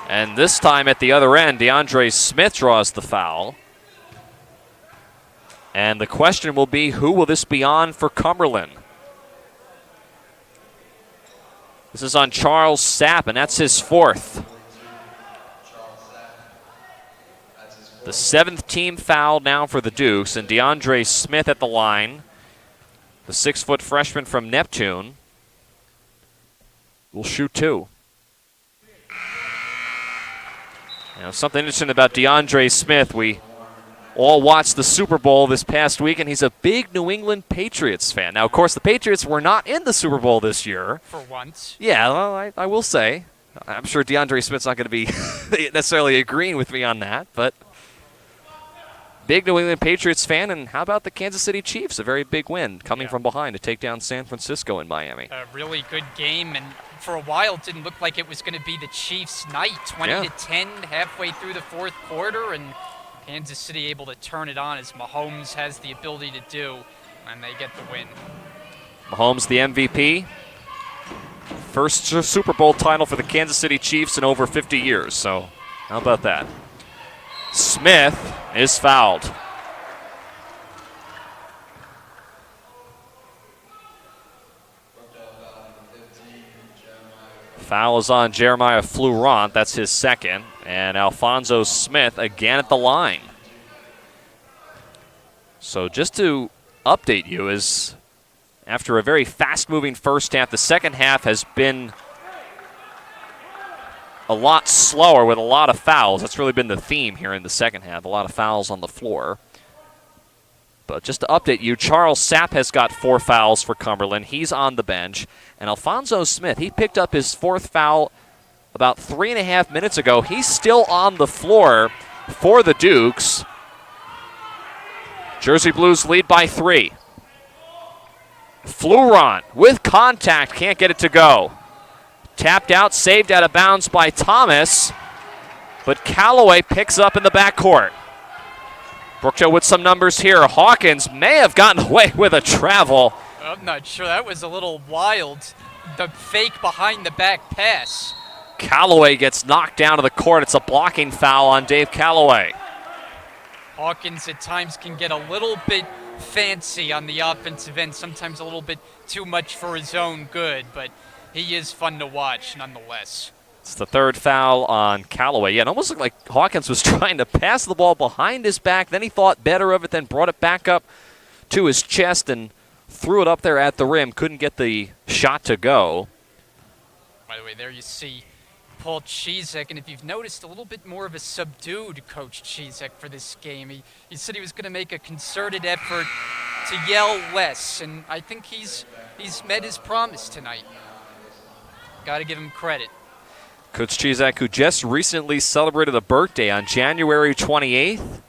And this time at the other end, DeAndre Smith draws the foul. And the question will be, who will this be on for Cumberland? This is on Charles Sapp, and that's his 4th. The 7th team foul now for the Dukes, and DeAndre Smith at the line, the 6-foot freshman from Neptune, will shoot 2. Now, something interesting about DeAndre Smith, we all watched the Super Bowl this past week, and he's a big New England Patriots fan. Now, of course, the Patriots were not in the Super Bowl this year. For once. Yeah, well, I will say. I'm sure DeAndre Smith's not going to be necessarily agreeing with me on that, but big New England Patriots fan, and how about the Kansas City Chiefs? A very big win coming from behind to take down San Francisco in Miami. A really good game, and for a while it didn't look like it was going to be the Chiefs' night. 20-10 halfway through the 4th quarter, and Kansas City able to turn it on as Mahomes has the ability to do, and they get the win. Mahomes the MVP. First Super Bowl title for the Kansas City Chiefs in over 50 years, so how about that? Smith is fouled. Foul is on Jeremiah Flurant. That's his 2nd. And Alfonso Smith again at the line. So just to update you, is after a very fast-moving first half, the second half has been a lot slower with a lot of fouls. That's really been the theme here in the second half, a lot of fouls on the floor. But just to update you, Charles Sapp has got 4 fouls for Cumberland. He's on the bench. And Alfonso Smith, he picked up his 4th foul about 3.5 minutes ago. He's still on the floor for the Dukes. Jersey Blues lead by 3. Fleuron with contact, can't get it to go. Tapped out, saved out of bounds by Thomas, but Callaway picks up in the backcourt. Brookdale with some numbers here. Hawkins may have gotten away with a travel. I'm not sure. That was a little wild. The fake behind the back pass. Callaway gets knocked down to the court. It's a blocking foul on Dave Callaway. Hawkins at times can get a little bit fancy on the offensive end, sometimes a little bit too much for his own good, but he is fun to watch nonetheless. It's the 3rd foul on Callaway. Yeah, it almost looked like Hawkins was trying to pass the ball behind his back. Then he thought better of it, then brought it back up to his chest and threw it up there at the rim. Couldn't get the shot to go. By the way, there you see Paul Chizek, and if you've noticed, a little bit more of a subdued Coach Chizek for this game. He said he was going to make a concerted effort to yell less, and I think he's met his promise tonight. Got to give him credit. Coach Chizek, who just recently celebrated a birthday on January 28th,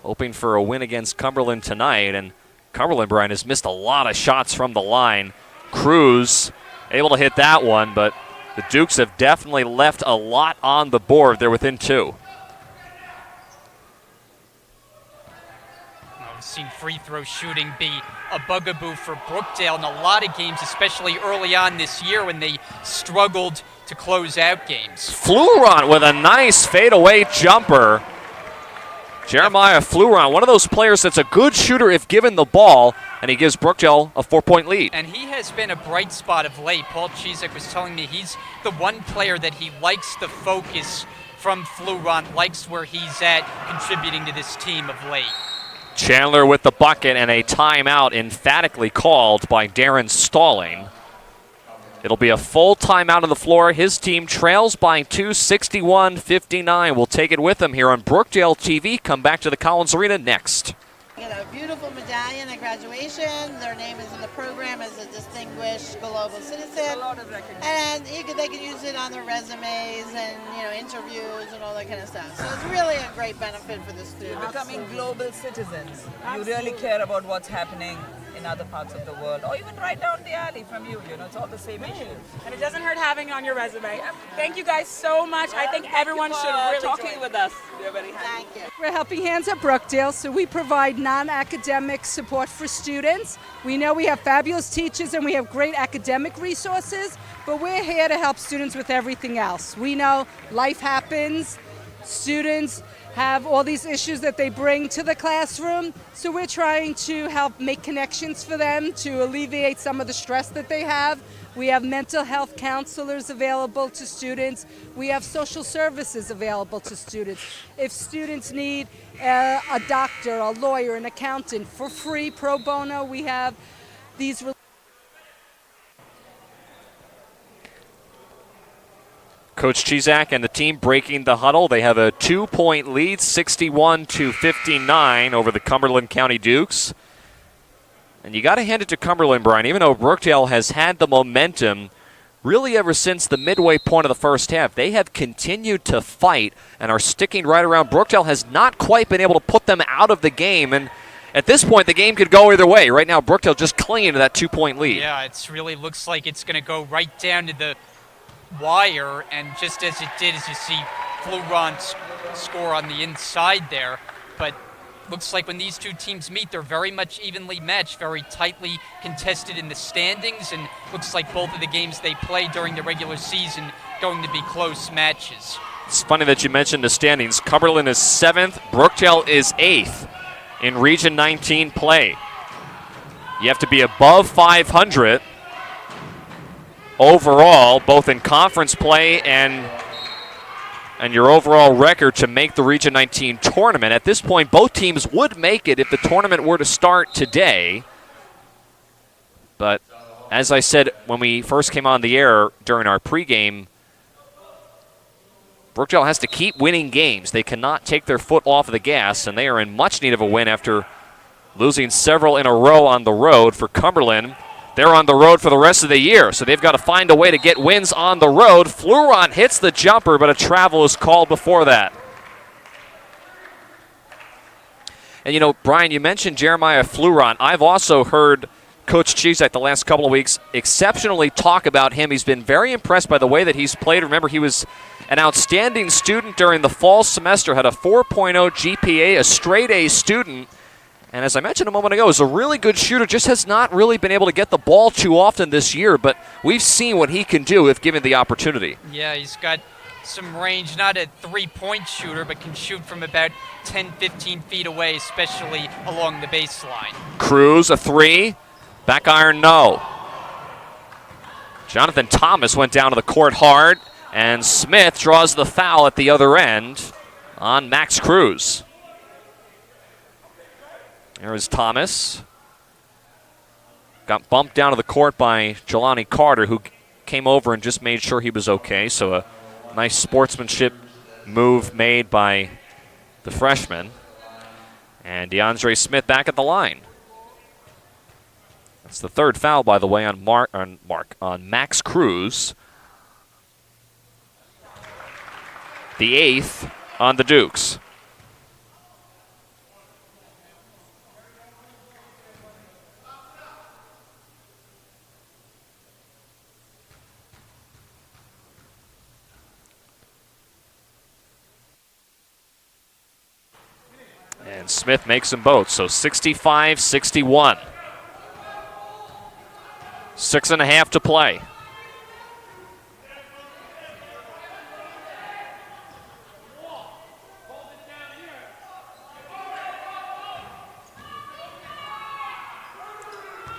hoping for a win against Cumberland tonight. And Cumberland, Brian, has missed a lot of shots from the line. Cruz able to hit that one, but the Dukes have definitely left a lot on the board. They're within 2. We've seen free throw shooting be a bugaboo for Brookdale in a lot of games, especially early on this year when they struggled to close out games. Fleuron with a nice fadeaway jumper. Jeremiah Fleuron, one of those players that's a good shooter if given the ball, and he gives Brookdale a 4-point lead. And he has been a bright spot of late. Paul Chizek was telling me he's the one player that he likes the focus from Fleuron, likes where he's at contributing to this team of late. Chandler with the bucket and a timeout emphatically called by Darren Stalling. It'll be a full timeout on the floor. His team trails by 2, 61-59. We'll take it with them here on Brookdale TV. Come back to the Collins Arena next. Get a beautiful medallion at graduation. Their name is in the program as a distinguished global citizen. And they can use it on their resumes and interviews and all that kind of stuff. So it's really a great benefit for the students. Becoming global citizens. You really care about what's happening in other parts of the world, or even right down the alley from you. It's all the same issues. And it doesn't hurt having it on your resume. Thank you guys so much. I think everyone should really talking with us. We're very happy. Thank you. We're Helping Hands at Brookdale, so we provide non-academic support for students. We know we have fabulous teachers and we have great academic resources, but we're here to help students with everything else. We know life happens, students have all these issues that they bring to the classroom, so we're trying to help make connections for them to alleviate some of the stress that they have. We have mental health counselors available to students. We have social services available to students. If students need a doctor, a lawyer, an accountant for free, pro bono, we have these. Coach Chizak and the team breaking the huddle. They have a 2-point lead, 61-59 over the Cumberland County Dukes. And you got to hand it to Cumberland, Brian, even though Brookdale has had the momentum really ever since the midway point of the first half. They have continued to fight and are sticking right around. Brookdale has not quite been able to put them out of the game, and at this point the game could go either way. Right now Brookdale just clinging to that 2-point lead. Yeah, it really looks like it's going to go right down to the wire, and just as it did, as you see Fleuron score on the inside there. But looks like when these two teams meet, they're very much evenly matched, very tightly contested in the standings, and looks like both of the games they play during the regular season going to be close matches. It's funny that you mentioned the standings. Cumberland is 7th, Brookdale is 8th in Region 19 play. You have to be above 500 overall, both in conference play and your overall record to make the Region 19 tournament. At this point, both teams would make it if the tournament were to start today. But as I said when we first came on the air during our pregame, Brookdale has to keep winning games. They cannot take their foot off of the gas, and they are in much need of a win after losing several in a row on the road. For Cumberland, they're on the road for the rest of the year, so they've got to find a way to get wins on the road. Fleuron hits the jumper, but a travel is called before that. And, you know, Brian, you mentioned Jeremiah Fleuron. I've also heard Coach Chizak the last couple of weeks exceptionally talk about him. He's been very impressed by the way that he's played. Remember, he was an outstanding student during the fall semester, had a 4.0 GPA, a straight A student. And as I mentioned a moment ago, is a really good shooter, just has not really been able to get the ball too often this year, but we've seen what he can do if given the opportunity. Yeah, he's got some range, not a three-point shooter, but can shoot from about 10, 15 feet away, especially along the baseline. Cruz, a three. Back iron, no. Jonathan Thomas went down to the court hard, and Smith draws the foul at the other end on Max Cruz. There is Thomas. Got bumped down to the court by Jelani Carter, who came over and just made sure he was okay. So a nice sportsmanship move made by the freshman. And DeAndre Smith back at the line. That's the third foul, by the way, on Max Cruz. The eighth on the Dukes. And Smith makes them both, so 65-61. 6.5 to play.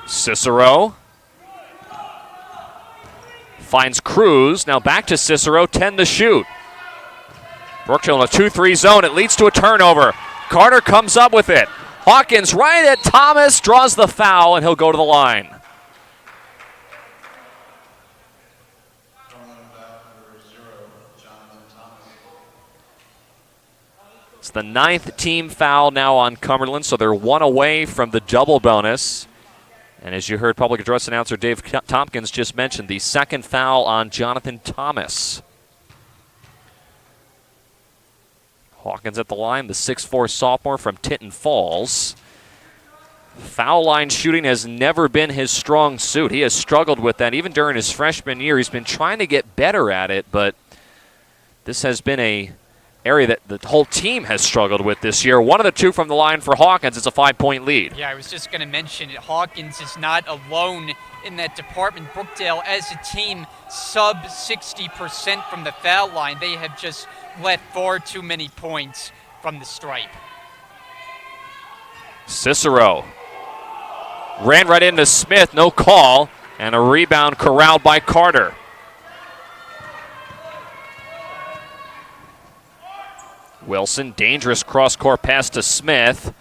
Cicero finds Cruz. Now back to Cicero, 10 to shoot. Brookdale in a 2-3 zone. It leads to a turnover. Carter comes up with it. Hawkins right at Thomas, draws the foul, and he'll go to the line. It's the 9th team foul now on Cumberland, so they're one away from the double bonus. And as you heard public address announcer Dave Tompkins just mentioned, the second foul on Jonathan Thomas. Hawkins at the line, the 6'4 sophomore from Tinton Falls. Foul line shooting has never been his strong suit. He has struggled with that even during his freshman year. He's been trying to get better at it, but this has been a area that the whole team has struggled with this year. One of the two from the line for Hawkins. It's a 5-point lead. Yeah, I was just going to mention it. Hawkins is not alone in that department. Brookdale, as a team, sub 60% from the foul line. They have just let far too many points from the stripe. Cicero ran right into Smith, no call, and a rebound corralled by Carter. Wilson, dangerous cross-court pass to Smith.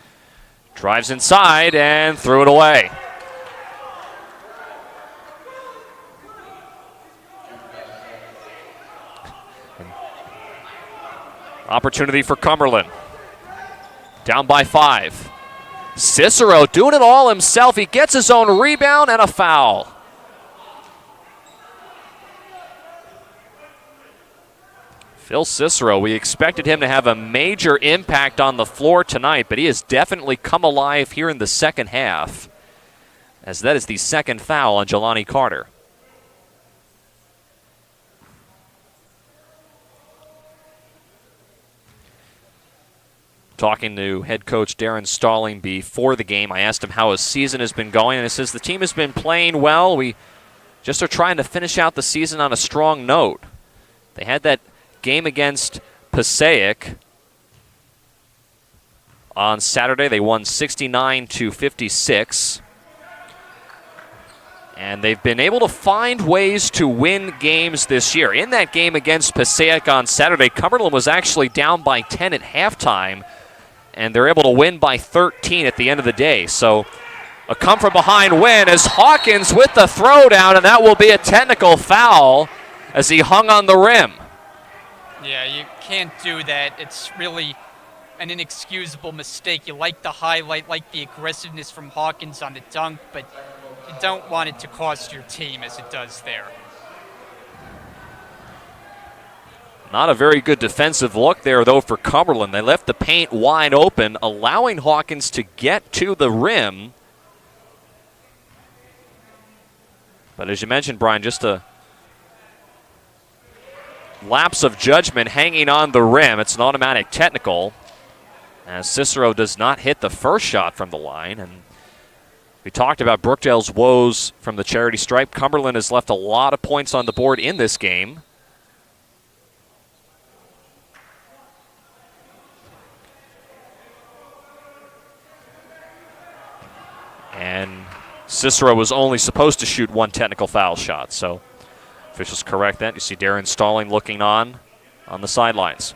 Drives inside and threw it away. Opportunity for Cumberland. Down by 5. Cicero doing it all himself. He gets his own rebound and a foul. Phil Cicero, we expected him to have a major impact on the floor tonight, but he has definitely come alive here in the second half, as that is the second foul on Jelani Carter. Talking to head coach Darren Stalling before the game, I asked him how his season has been going, and he says the team has been playing well. We just are trying to finish out the season on a strong note. They had that game against Passaic on Saturday. They won 69-56. And they've been able to find ways to win games this year. In that game against Passaic on Saturday, Cumberland was actually down by 10 at halftime, and they're able to win by 13 at the end of the day. So a come-from-behind win as Hawkins with the throwdown, and that will be a technical foul as he hung on the rim. Yeah, you can't do that. It's really an inexcusable mistake. You like the highlight, like the aggressiveness from Hawkins on the dunk, but you don't want it to cost your team as it does there. Not a very good defensive look there, though, for Cumberland. They left the paint wide open, allowing Hawkins to get to the rim. But as you mentioned, Brian, just a lapse of judgment hanging on the rim. It's an automatic technical, as Cicero does not hit the first shot from the line. And we talked about Brookdale's woes from the charity stripe. Cumberland has left a lot of points on the board in this game. And Cicero was only supposed to shoot one technical foul shot, so officials correct that. You see Darren Stalling looking on the sidelines.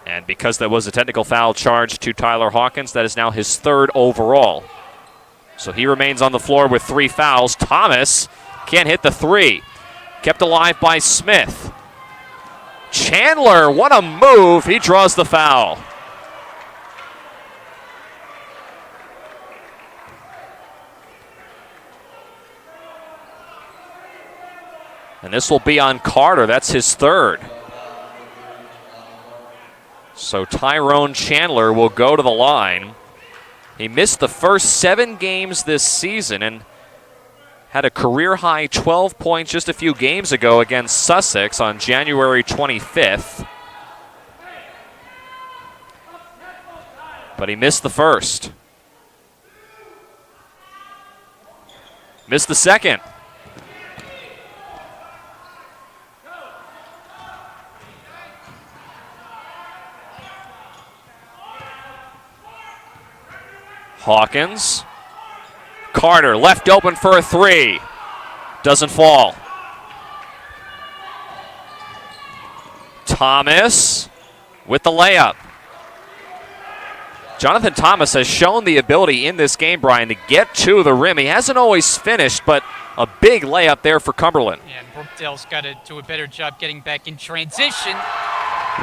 And because that was a technical foul charge to Tyler Hawkins, that is now his third overall. So he remains on the floor with 3 fouls. Thomas can't hit the 3. Kept alive by Smith. Chandler, what a move. He draws the foul. And this will be on Carter. That's his third. So Tyrone Chandler will go to the line. He missed the first 7 games this season and had a career-high 12 points just a few games ago against Sussex on January 25th. But he missed the first. Missed the second. Hawkins. Carter left open for a 3. Doesn't fall. Thomas with the layup. Jonathan Thomas has shown the ability in this game, Brian, to get to the rim. He hasn't always finished, but a big layup there for Cumberland. Yeah, and Brookdale's got to do a better job getting back in transition.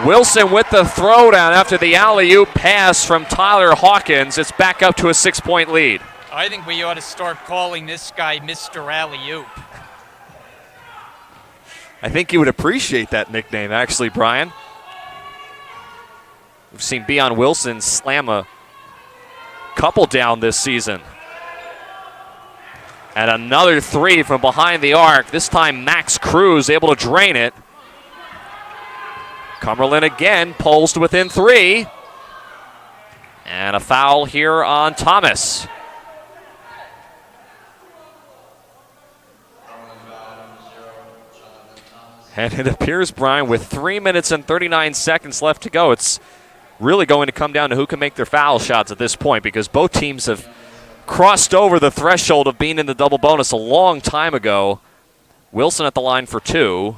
Wilson with the throwdown after the alley-oop pass from Tyler Hawkins. It's back up to a 6-point lead. I think we ought to start calling this guy Mr. Alley-oop. I think you would appreciate that nickname, actually, Brian. We've seen Beon Wilson slam a couple down this season. And another 3 from behind the arc. This time Max Cruz able to drain it. Cumberland again pulls to within 3. And a foul here on Thomas. And it appears, Brian, with 3 minutes and 39 seconds left to go, it's really going to come down to who can make their foul shots at this point, because both teams have crossed over the threshold of being in the double bonus a long time ago. Wilson at the line for 2.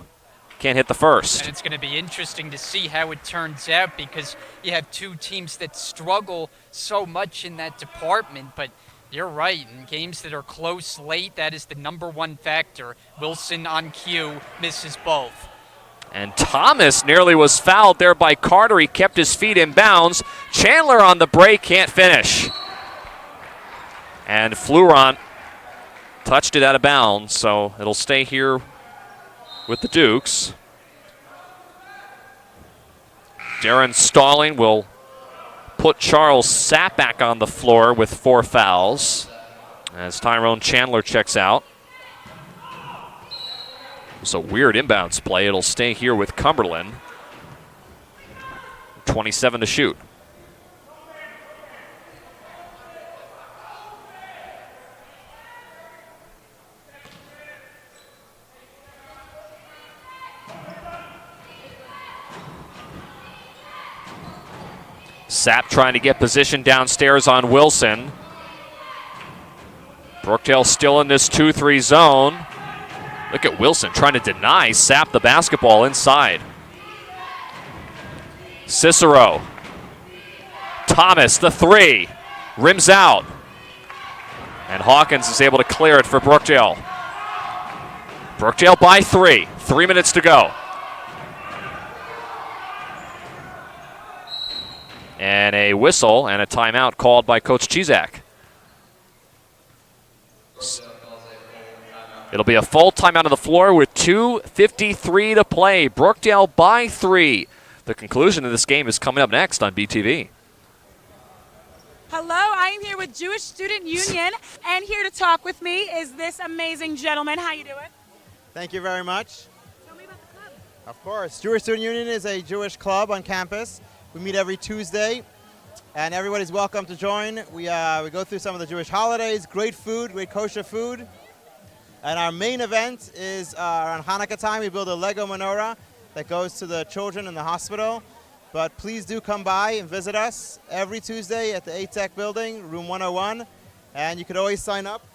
Can't hit the first. And it's going to be interesting to see how it turns out, because you have 2 teams that struggle so much in that department. But you're right, in games that are close late, that is the #1 factor. Wilson on cue misses both. And Thomas nearly was fouled there by Carter. He kept his feet in bounds. Chandler on the break, can't finish. And Florent touched it out of bounds, so it'll stay here with the Dukes. Darren Stalling will put Charles Sapp back on the floor with 4 fouls as Tyrone Chandler checks out. It's a weird inbounds play. It'll stay here with Cumberland. 27 to shoot. Sapp trying to get position downstairs on Wilson. Brookdale still in this 2-3 zone. Look at Wilson trying to deny Sapp the basketball inside. Cicero. Thomas, the 3. Rims out. And Hawkins is able to clear it for Brookdale. Brookdale by 3. 3 minutes to go. And a whistle and a timeout called by Coach Chizak. It'll be a full timeout on the floor with 2:53 to play. Brookdale by 3. The conclusion of this game is coming up next on BTV. Hello, I am here with Jewish Student Union, and here to talk with me is this amazing gentleman. How you doing? Thank you very much. Tell me about the club. Of course. Jewish Student Union is a Jewish club on campus. We meet every Tuesday, and everybody's welcome to join. We go through some of the Jewish holidays, great food, great kosher food. And our main event is around Hanukkah time. We build a Lego menorah that goes to the children in the hospital. But please do come by and visit us every Tuesday at the ATEC building, room 101. And you could always sign up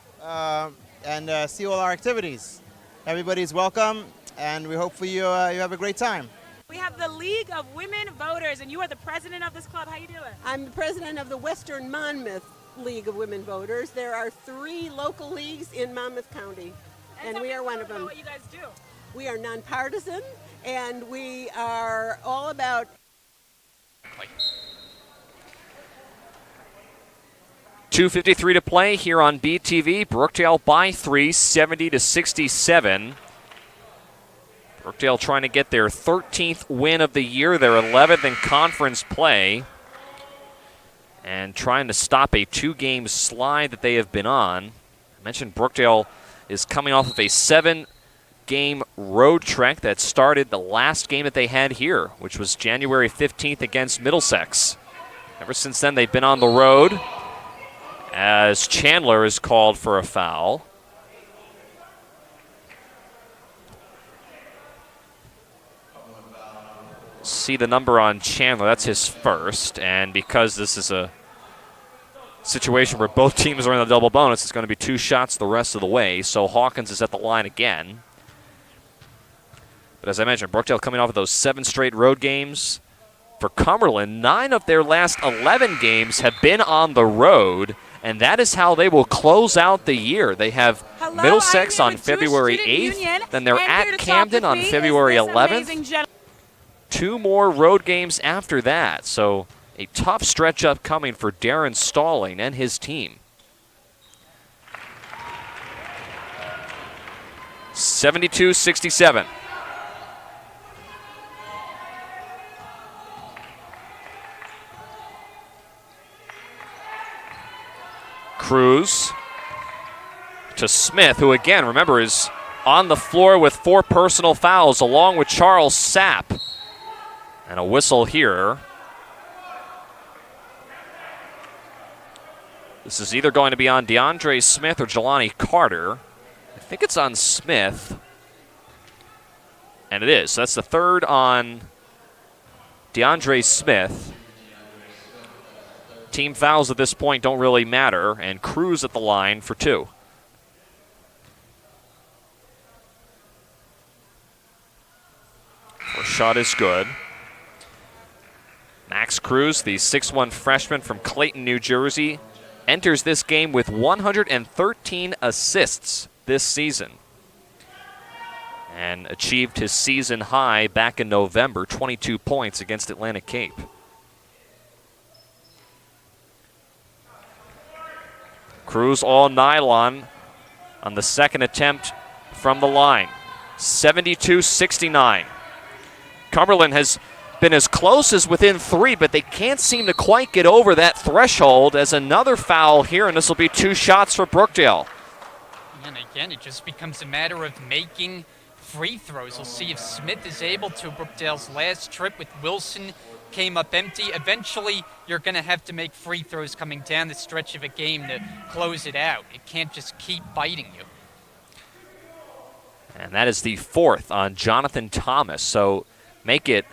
and see all our activities. Everybody's welcome, and we hope you have a great time. We have the League of Women Voters, and you are the president of this club. How you doing? I'm the president of the Western Monmouth League of Women Voters. There are 3 local leagues in Monmouth County, and we are one of them. What you guys do? We are nonpartisan, and we are all about 2:53 to play here on BTV. Brookdale by 3, 70-67. Brookdale trying to get their 13th win of the year, their 11th in conference play, and trying to stop a 2-game slide that they have been on. I mentioned Brookdale is coming off of a 7-game road trek that started the last game that they had here, which was January 15th against Middlesex. Ever since then, they've been on the road as Chandler is called for a foul. See the number on Chandler, that's his first, and because this is a situation where both teams are in the double bonus, it's going to be 2 shots the rest of the way, so Hawkins is at the line again. But as I mentioned, Brookdale coming off of those 7 straight road games. For Cumberland, 9 of their last 11 games have been on the road, and that is how they will close out the year. They have Middlesex on February 8th, then they're at Camden on February 11th. 2 more road games after that, so a tough stretch upcoming for Darren Stalling and his team. 72-67. Cruz to Smith, who again, remember, is on the floor with 4 personal fouls along with Charles Sapp. And a whistle here. This is either going to be on DeAndre Smith or Jelani Carter. I think it's on Smith. And it is. So that's the 3rd on DeAndre Smith. Team fouls at this point don't really matter. And Cruz at the line for 2. First shot is good. Max Cruz, the 6'1 freshman from Clayton, New Jersey, enters this game with 113 assists this season and achieved his season high back in November, 22 points against Atlantic Cape. Cruz all nylon on the 2nd attempt from the line, 72-69. Cumberland has been as close as within 3, but they can't seem to quite get over that threshold as another foul here, and this will be 2 shots for Brookdale. And again, it just becomes a matter of making free throws. We'll see if Smith is able to. Brookdale's last trip with Wilson came up empty. Eventually, you're going to have to make free throws coming down the stretch of a game to close it out. It can't just keep biting you. And that is the 4th on Jonathan Thomas, so make it.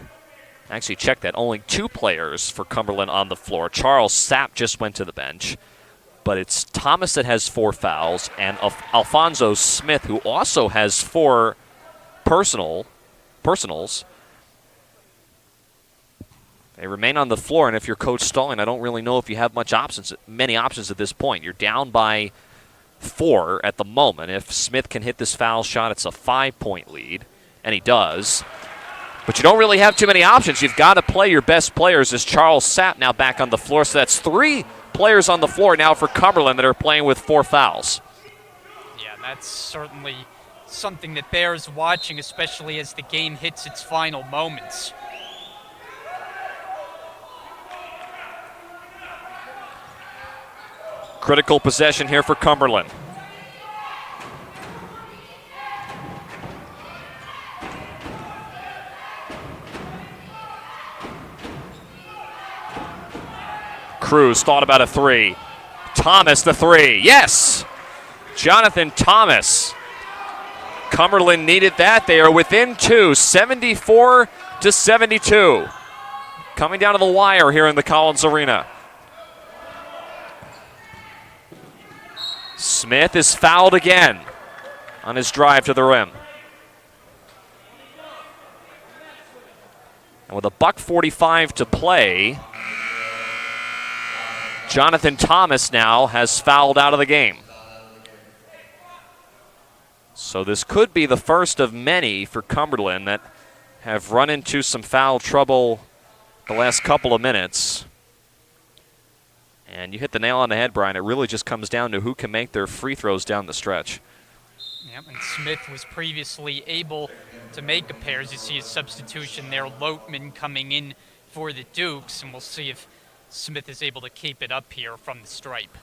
Actually, check that. Only 2 players for Cumberland on the floor. Charles Sapp just went to the bench. But it's Thomas that has 4 fouls, and Alfonso Smith, who also has 4 personals. They remain on the floor, and if you're Coach Stalling, I don't really know if you have many options at this point. You're down by 4 at the moment. If Smith can hit this foul shot, it's a 5-point lead, and he does. But you don't really have too many options. You've got to play your best players. As Charles Sapp now back on the floor. So that's 3 players on the floor now for Cumberland that are playing with 4 fouls. Yeah, that's certainly something that bears watching, especially as the game hits its final moments. Critical possession here for Cumberland. Cruz thought about a 3. Thomas the 3. Yes! Jonathan Thomas. Cumberland needed that. They are within 2, 74-72. Coming down to the wire here in the Collins Arena. Smith is fouled again on his drive to the rim. And with a $1:45 to play, Jonathan Thomas now has fouled out of the game. So this could be the first of many for Cumberland that have run into some foul trouble the last couple of minutes. And you hit the nail on the head, Brian. It really just comes down to who can make their free throws down the stretch. Yep, and Smith was previously able to make a pair. As you see his substitution there, Loatman coming in for the Dukes, and we'll see if Smith is able to keep it up here from the stripe.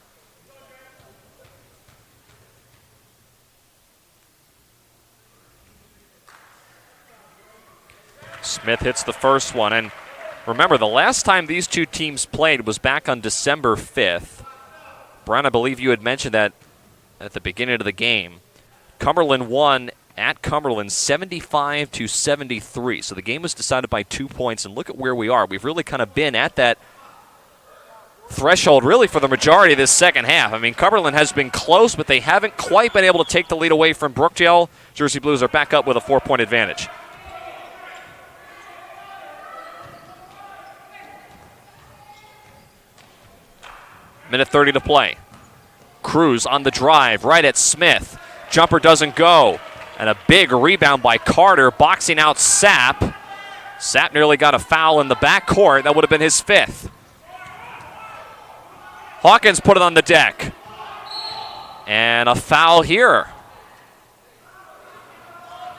Smith hits the first one, and remember, the last time these two teams played was back on December 5th. Brian, I believe you had mentioned that at the beginning of the game. Cumberland won at Cumberland 75-73. So the game was decided by 2 points, and look at where we are. We've really kind of been at that threshold really for the majority of this second half. I mean, Cumberland has been close, but they haven't quite been able to take the lead away from Brookdale. Jersey Blues are back up with a 4-point advantage. Minute 30 to play. Cruz on the drive, right at Smith. Jumper doesn't go. And a big rebound by Carter, boxing out Sapp. Sapp nearly got a foul in the backcourt. That would have been his 5th. Hawkins put it on the deck. And a foul here.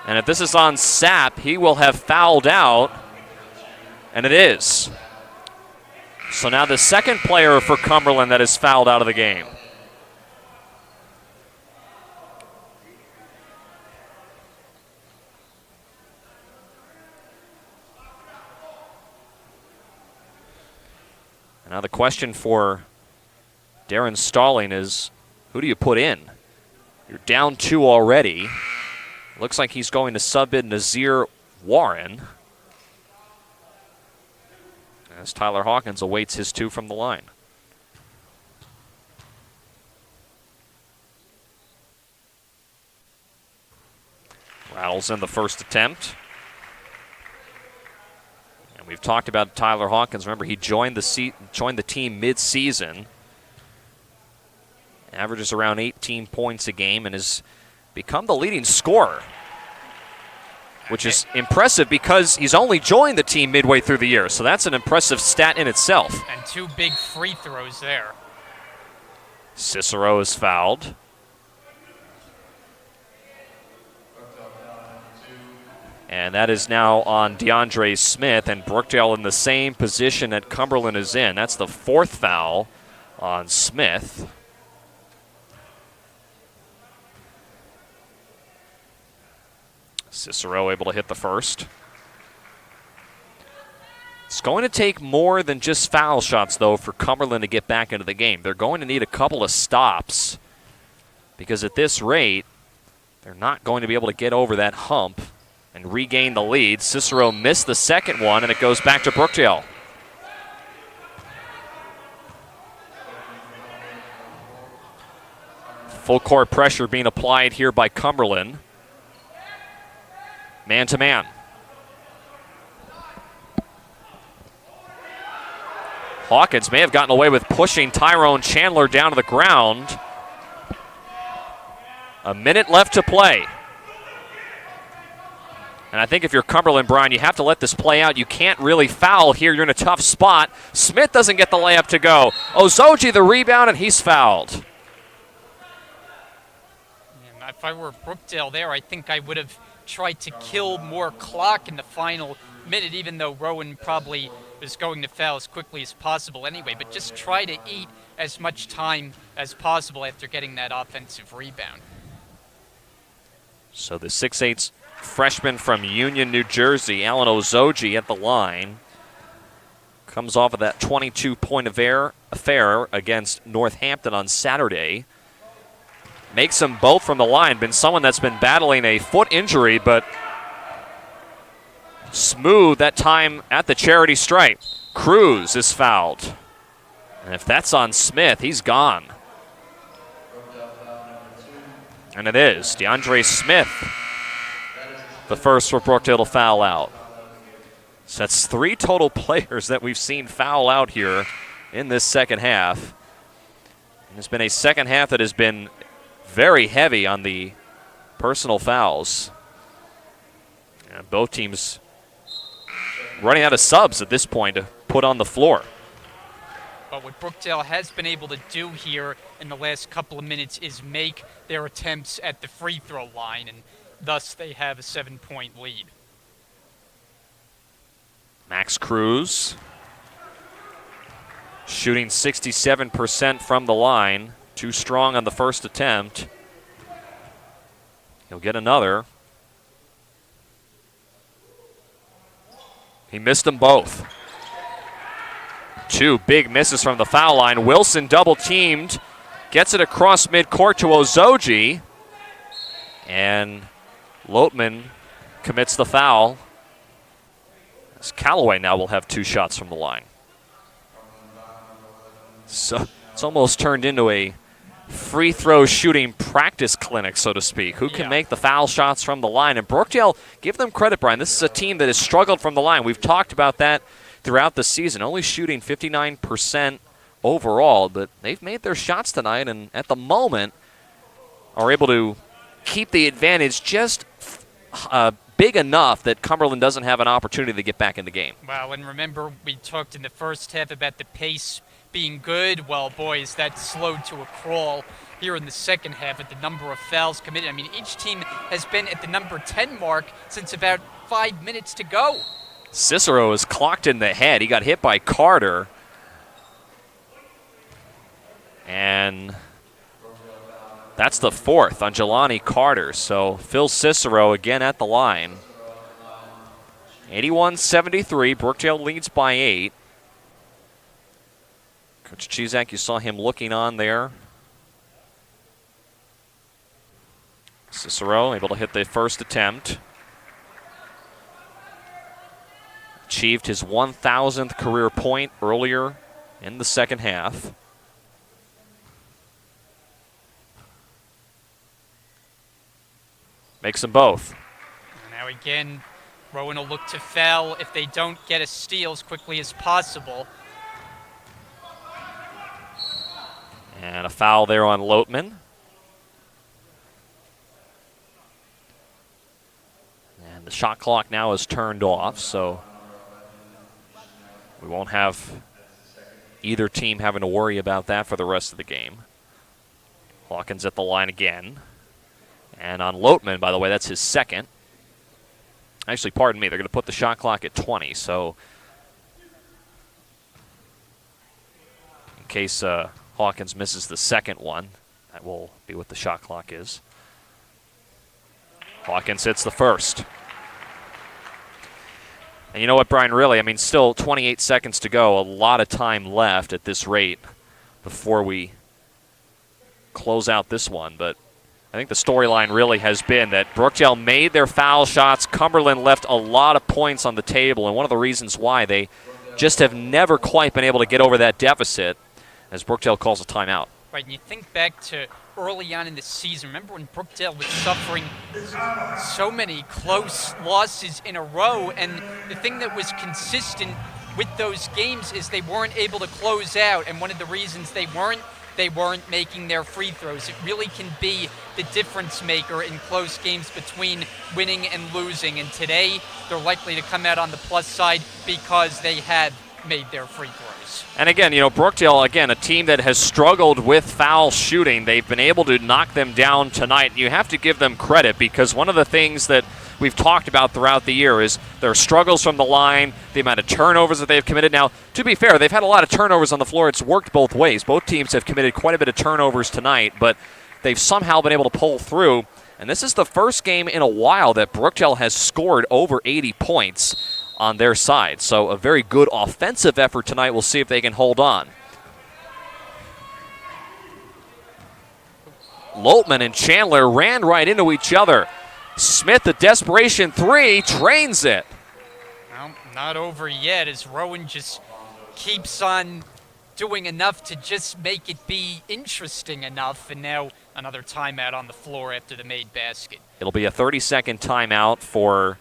And if this is on Sapp, he will have fouled out. And it is. So now the second player for Cumberland that is fouled out of the game. And now the question for Darren Stalling is, who do you put in? You're down 2 already. Looks like he's going to sub in Nazir Warren, as Tyler Hawkins awaits his 2 from the line. Rattles in the first attempt. And we've talked about Tyler Hawkins. Remember, he joined the team mid-season. Averages around 18 points a game and has become the leading scorer, which is impressive because he's only joined the team midway through the year. So that's an impressive stat in itself. And 2 big free throws there. Cicero is fouled. And that is now on DeAndre Smith, and Brookdale in the same position that Cumberland is in. That's the 4th foul on Smith. Cicero able to hit the first. It's going to take more than just foul shots, though, for Cumberland to get back into the game. They're going to need a couple of stops because at this rate, they're not going to be able to get over that hump and regain the lead. Cicero missed the second one, and it goes back to Brookdale. Full court pressure being applied here by Cumberland. Man-to-man. Hawkins may have gotten away with pushing Tyrone Chandler down to the ground. A minute left to play. And I think if you're Cumberland, Brian, you have to let this play out. You can't really foul here. You're in a tough spot. Smith doesn't get the layup to go. Ozoji the rebound, and he's fouled. And if I were Brookdale there, I think I would have tried to kill more clock in the final minute, even though Rowan probably was going to foul as quickly as possible anyway. But just try to eat as much time as possible after getting that offensive rebound. So the 6'8" freshman from Union, New Jersey, Alan Ozoji at the line. Comes off of that 22-point affair against Northampton on Saturday. Makes them both from the line. Been someone that's been battling a foot injury, but smooth that time at the charity stripe. Cruz is fouled. And if that's on Smith, he's gone. And it is. DeAndre Smith, the first for Brookdale to foul out. So that's 3 total players that we've seen foul out here in this second half. And it's been a second half that has been very heavy on the personal fouls. And both teams running out of subs at this point to put on the floor. But what Brookdale has been able to do here in the last couple of minutes is make their attempts at the free throw line, and thus they have a 7-point lead. Max Cruz shooting 67% from the line. Too strong on the first attempt. He'll get another. He missed them both. 2 big misses from the foul line. Wilson double teamed. Gets it across midcourt to Ozoji. And Lotman commits the foul. As Callaway now will have 2 shots from the line. So it's almost turned into a free throw shooting practice clinic, so to speak. Who can make the foul shots from the line? And Brookdale, give them credit, Brian. This is a team that has struggled from the line. We've talked about that throughout the season, only shooting 59% overall, but they've made their shots tonight and at the moment are able to keep the advantage just big enough that Cumberland doesn't have an opportunity to get back in the game. Well, and remember we talked in the first half about the pace being good. Well, boys, that slowed to a crawl here in the second half at the number of fouls committed. I mean, each team has been at the number 10 mark since about 5 minutes to go. Cicero is clocked in the head. He got hit by Carter. And that's the 4th on Jelani Carter. So Phil Cicero again at the line. 81-73. Brookdale leads by 8. Coach Chizak, you saw him looking on there. Cicero able to hit the first attempt. Achieved his 1,000th career point earlier in the second half. Makes them both. Now again, Rowan will look to foul if they don't get a steal as quickly as possible. And a foul there on Lotman. And the shot clock now is turned off, so we won't have either team having to worry about that for the rest of the game. Hawkins at the line again. And on Lotman, by the way, that's his second. Actually, pardon me, they're going to put the shot clock at 20, so in case Hawkins misses the second one, that will be what the shot clock is. Hawkins hits the first. And you know what, Brian, really, I mean, still 28 seconds to go, a lot of time left at this rate before we close out this one, but I think the storyline really has been that Brookdale made their foul shots. Cumberland left a lot of points on the table, and one of the reasons why they just have never quite been able to get over that deficit as Brookdale calls a timeout. Right, and you think back to early on in the season. Remember when Brookdale was suffering so many close losses in a row, and the thing that was consistent with those games is they weren't able to close out, and one of the reasons they weren't, they weren't making their free throws. It really can be the difference maker in close games between winning and losing. And today, they're likely to come out on the plus side because they have made their free throws. And again, Brookdale, again, a team that has struggled with foul shooting. They've been able to knock them down tonight. You have to give them credit because one of the things that we've talked about throughout the year is their struggles from the line, the amount of turnovers that they've committed. Now, to be fair, they've had a lot of turnovers on the floor. It's worked both ways. Both teams have committed quite a bit of turnovers tonight, but they've somehow been able to pull through. And this is the first game in a while that Brookdale has scored over 80 points on their side. So a very good offensive effort tonight. We'll see if they can hold on. Lotman and Chandler ran right into each other. Smith, the desperation three, drains it. Well, not over yet as Rowan just keeps on doing enough to just make it be interesting enough. And now another timeout on the floor after the made basket. It'll be a 30-second timeout for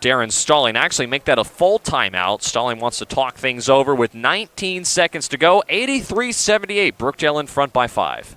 Darren Stalling. Actually, make that a full timeout. Stalling wants to talk things over with 19 seconds to go. 83-78. Brookdale in front by 5.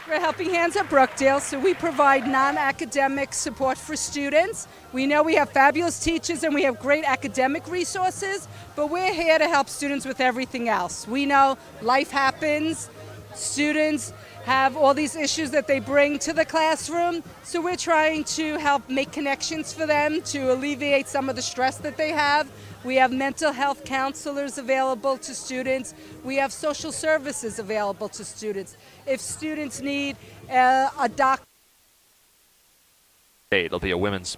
We're Helping Hands at Brookdale, so we provide non-academic support for students. We know we have fabulous teachers and we have great academic resources, but we're here to help students with everything else. We know life happens, students have all these issues that they bring to the classroom, so we're trying to help make connections for them to alleviate some of the stress that they have. We have mental health counselors available to students. We have social services available to students. If students need a doctor. It'll be a women's.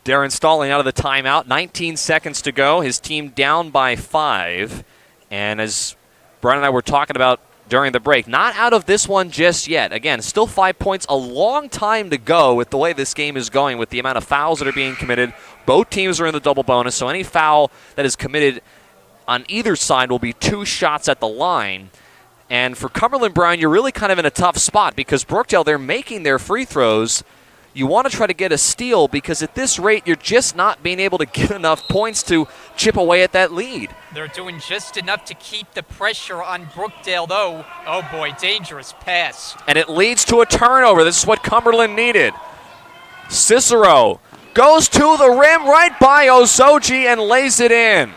Darren Stalling out of the timeout. 19 seconds to go. His team down by 5. And as Brian and I were talking about during the break, not out of this one just yet. Again, still 5 points, a long time to go with the way this game is going, with the amount of fouls that are being committed. Both teams are in the double bonus, so any foul that is committed on either side will be 2 shots at the line. And for Cumberland, Brown, you're really kind of in a tough spot because Brookdale, they're making their free throws. You want to try to get a steal because at this rate, you're just not being able to get enough points to chip away at that lead. They're doing just enough to keep the pressure on Brookdale, though. Oh, boy, dangerous pass. And it leads to a turnover. This is what Cumberland needed. Cicero goes to the rim right by Osoji and lays it in.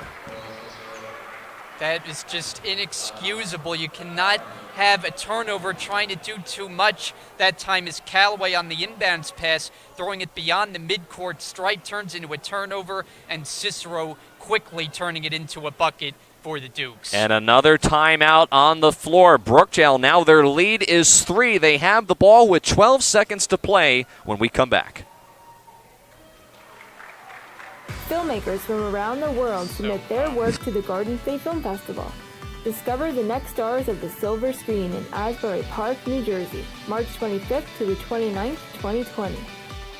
That is just inexcusable. You cannot have a turnover trying to do too much. That time is Callaway on the inbounds pass, throwing it beyond the midcourt stripe, turns into a turnover, and Cicero quickly turning it into a bucket for the Dukes. And another timeout on the floor. Brookdale, now their lead is 3. They have the ball with 12 seconds to play when we come back. Filmmakers from around the world submit their work to the Garden State Film Festival. Discover the next stars of the silver screen in Asbury Park, New Jersey, March 25th to the 29th, 2020.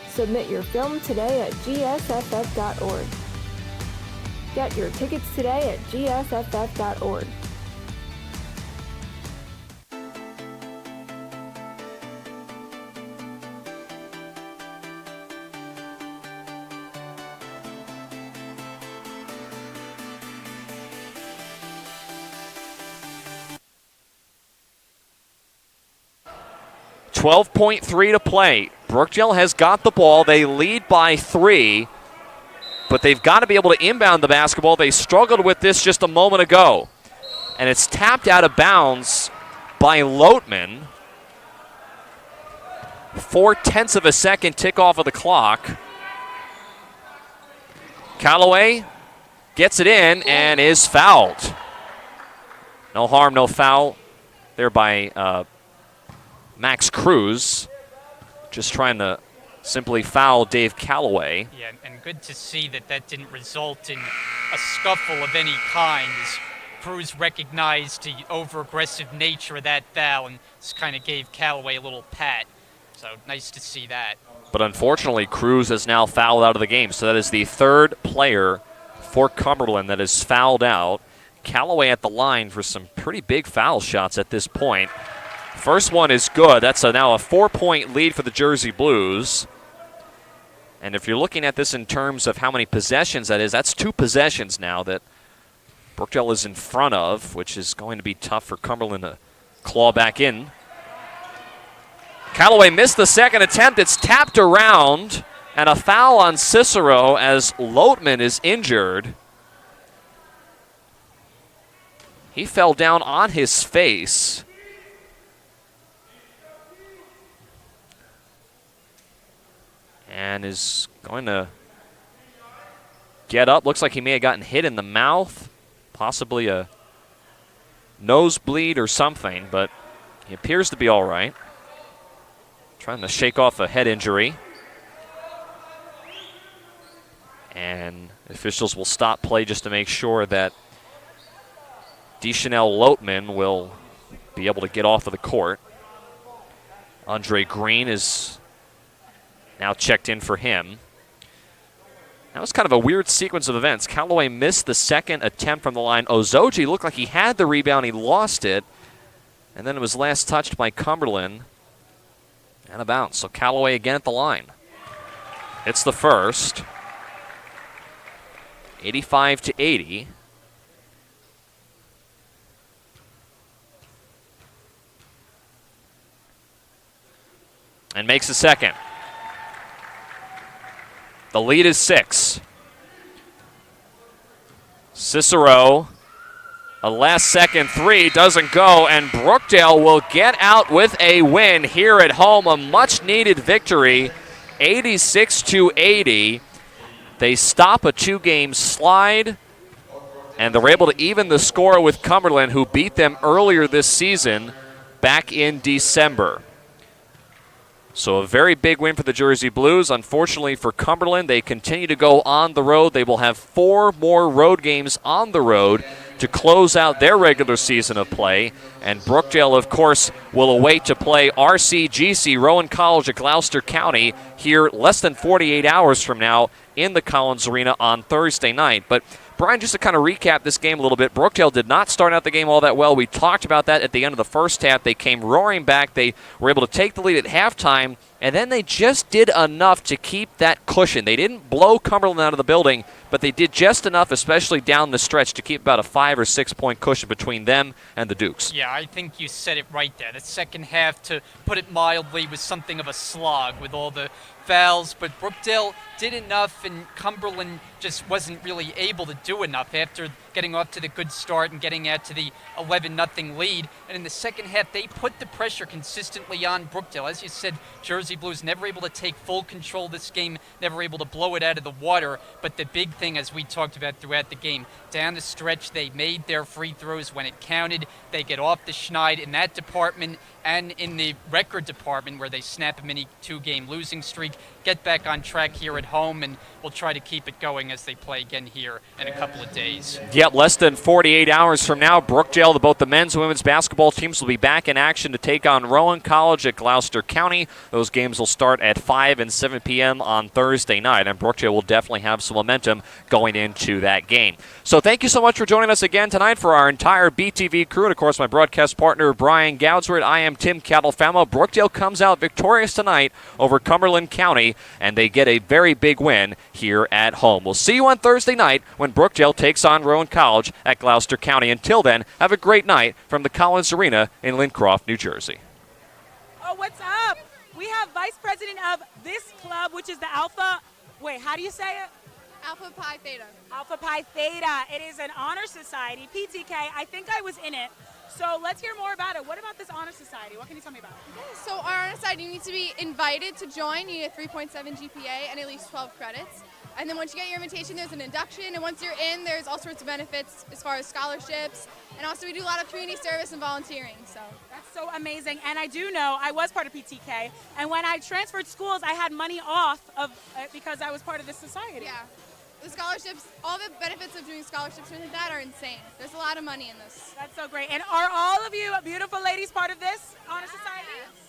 Submit your film today at gsff.org. Get your tickets today at gsff.org. .3 to play. Brookdale has got the ball. They lead by 3, but they've got to be able to inbound the basketball. They struggled with this just a moment ago. And it's tapped out of bounds by Lotman. 0.4 of a second tick off of the clock. Callaway gets it in and is fouled. No harm, no foul there by Max Cruz, just trying to simply foul Dave Callaway. Yeah, and good to see that that didn't result in a scuffle of any kind, as Cruz recognized the over-aggressive nature of that foul and just kind of gave Callaway a little pat. So nice to see that. But unfortunately, Cruz has now fouled out of the game, so that is the 3rd player for Cumberland that is fouled out. Callaway at the line for some pretty big foul shots at this point. First one is good. That's now a 4-point lead for the Jersey Blues. And if you're looking at this in terms of how many possessions that is, that's 2 possessions now that Brookdale is in front of, which is going to be tough for Cumberland to claw back in. Callaway missed the second attempt. It's tapped around, and a foul on Cicero as Loatman is injured. He fell down on his face. And is going to get up. Looks like he may have gotten hit in the mouth, possibly a nosebleed or something, but he appears to be all right. Trying to shake off a head injury. And officials will stop play just to make sure that Deschanel Loatman will be able to get off of the court. Andre Green is now checked in for him. That was kind of a weird sequence of events. Callaway missed the second attempt from the line. Ozoji looked like he had the rebound. He lost it. And then it was last touched by Cumberland. And a bounce. So Callaway again at the line. It's the first. 85-80. And makes a second. The lead is 6. Cicero, a last-second 3, doesn't go, and Brookdale will get out with a win here at home. A much-needed victory, 86-80. They stop a 2-game slide, and they're able to even the score with Cumberland, who beat them earlier this season back in December. So a very big win for the Jersey Blues. Unfortunately for Cumberland, they continue to go on the road. They will have 4 more road games on the road to close out their regular season of play. And Brookdale, of course, will await to play RCGC, Rowan College of Gloucester County, here less than 48 hours from now in the Collins Arena on Thursday night. But Brian, just to kind of recap this game a little bit, Brookdale did not start out the game all that well. We talked about that at the end of the first half. They came roaring back. They were able to take the lead at halftime, and then they just did enough to keep that cushion. They didn't blow Cumberland out of the building, but they did just enough, especially down the stretch, to keep about a 5 or 6 point cushion between them and the Dukes. Yeah, I think you said it right there. The second half, to put it mildly, was something of a slog with all the fouls, but Brookdale did enough, and Cumberland just wasn't really able to do enough after getting off to the good start and getting out to the 11-0 lead. And in the second half, they put the pressure consistently on Brookdale. As you said, Jersey Blues never able to take full control of this game, never able to blow it out of the water. But the big thing, as we talked about throughout the game, down the stretch, they made their free throws when it counted. They get off the schneid in that department, and in the record department, where they snap a mini 2-game losing streak, get back on track here at home, and we'll try to keep it going as they play again here in a couple of days. Yep, less than 48 hours from now, Brookdale, both the men's and women's basketball teams will be back in action to take on Rowan College at Gloucester County. Those games will start at 5 and 7 p.m. on Thursday night, and Brookdale will definitely have some momentum going into that game. So thank you so much for joining us again tonight for our entire BTV crew, and of course my broadcast partner Brian Goudsworth. I am Tim Catalfamo. Brookdale comes out victorious tonight over Cumberland County, and they get a very big win here at home. We'll see you on Thursday night when Brookdale takes on Rowan College at Gloucester County. Until then, have a great night from the Collins Arena in Lincroft, New Jersey. Oh, what's up? We have Vice President of this club, which is the Alpha, wait, how do you say it? Alpha Pi Theta. Alpha Pi Theta. It is an honor society, PTK. I think I was in it. So let's hear more about it. What about this honor society? What can you tell me about it? So our honor society, you need to be invited to join. You need a 3.7 GPA and at least 12 credits. And then once you get your invitation, there's an induction. And once you're in, there's all sorts of benefits as far as scholarships. And also we do a lot of community service and volunteering. So that's so amazing. And I do know I was part of PTK. And when I transferred schools, I had money off of because I was part of this society. Yeah. The scholarships, all the benefits of doing scholarships and like that are insane. There's a lot of money in this. That's so great. And are all of you beautiful ladies part of this honor society? Yes.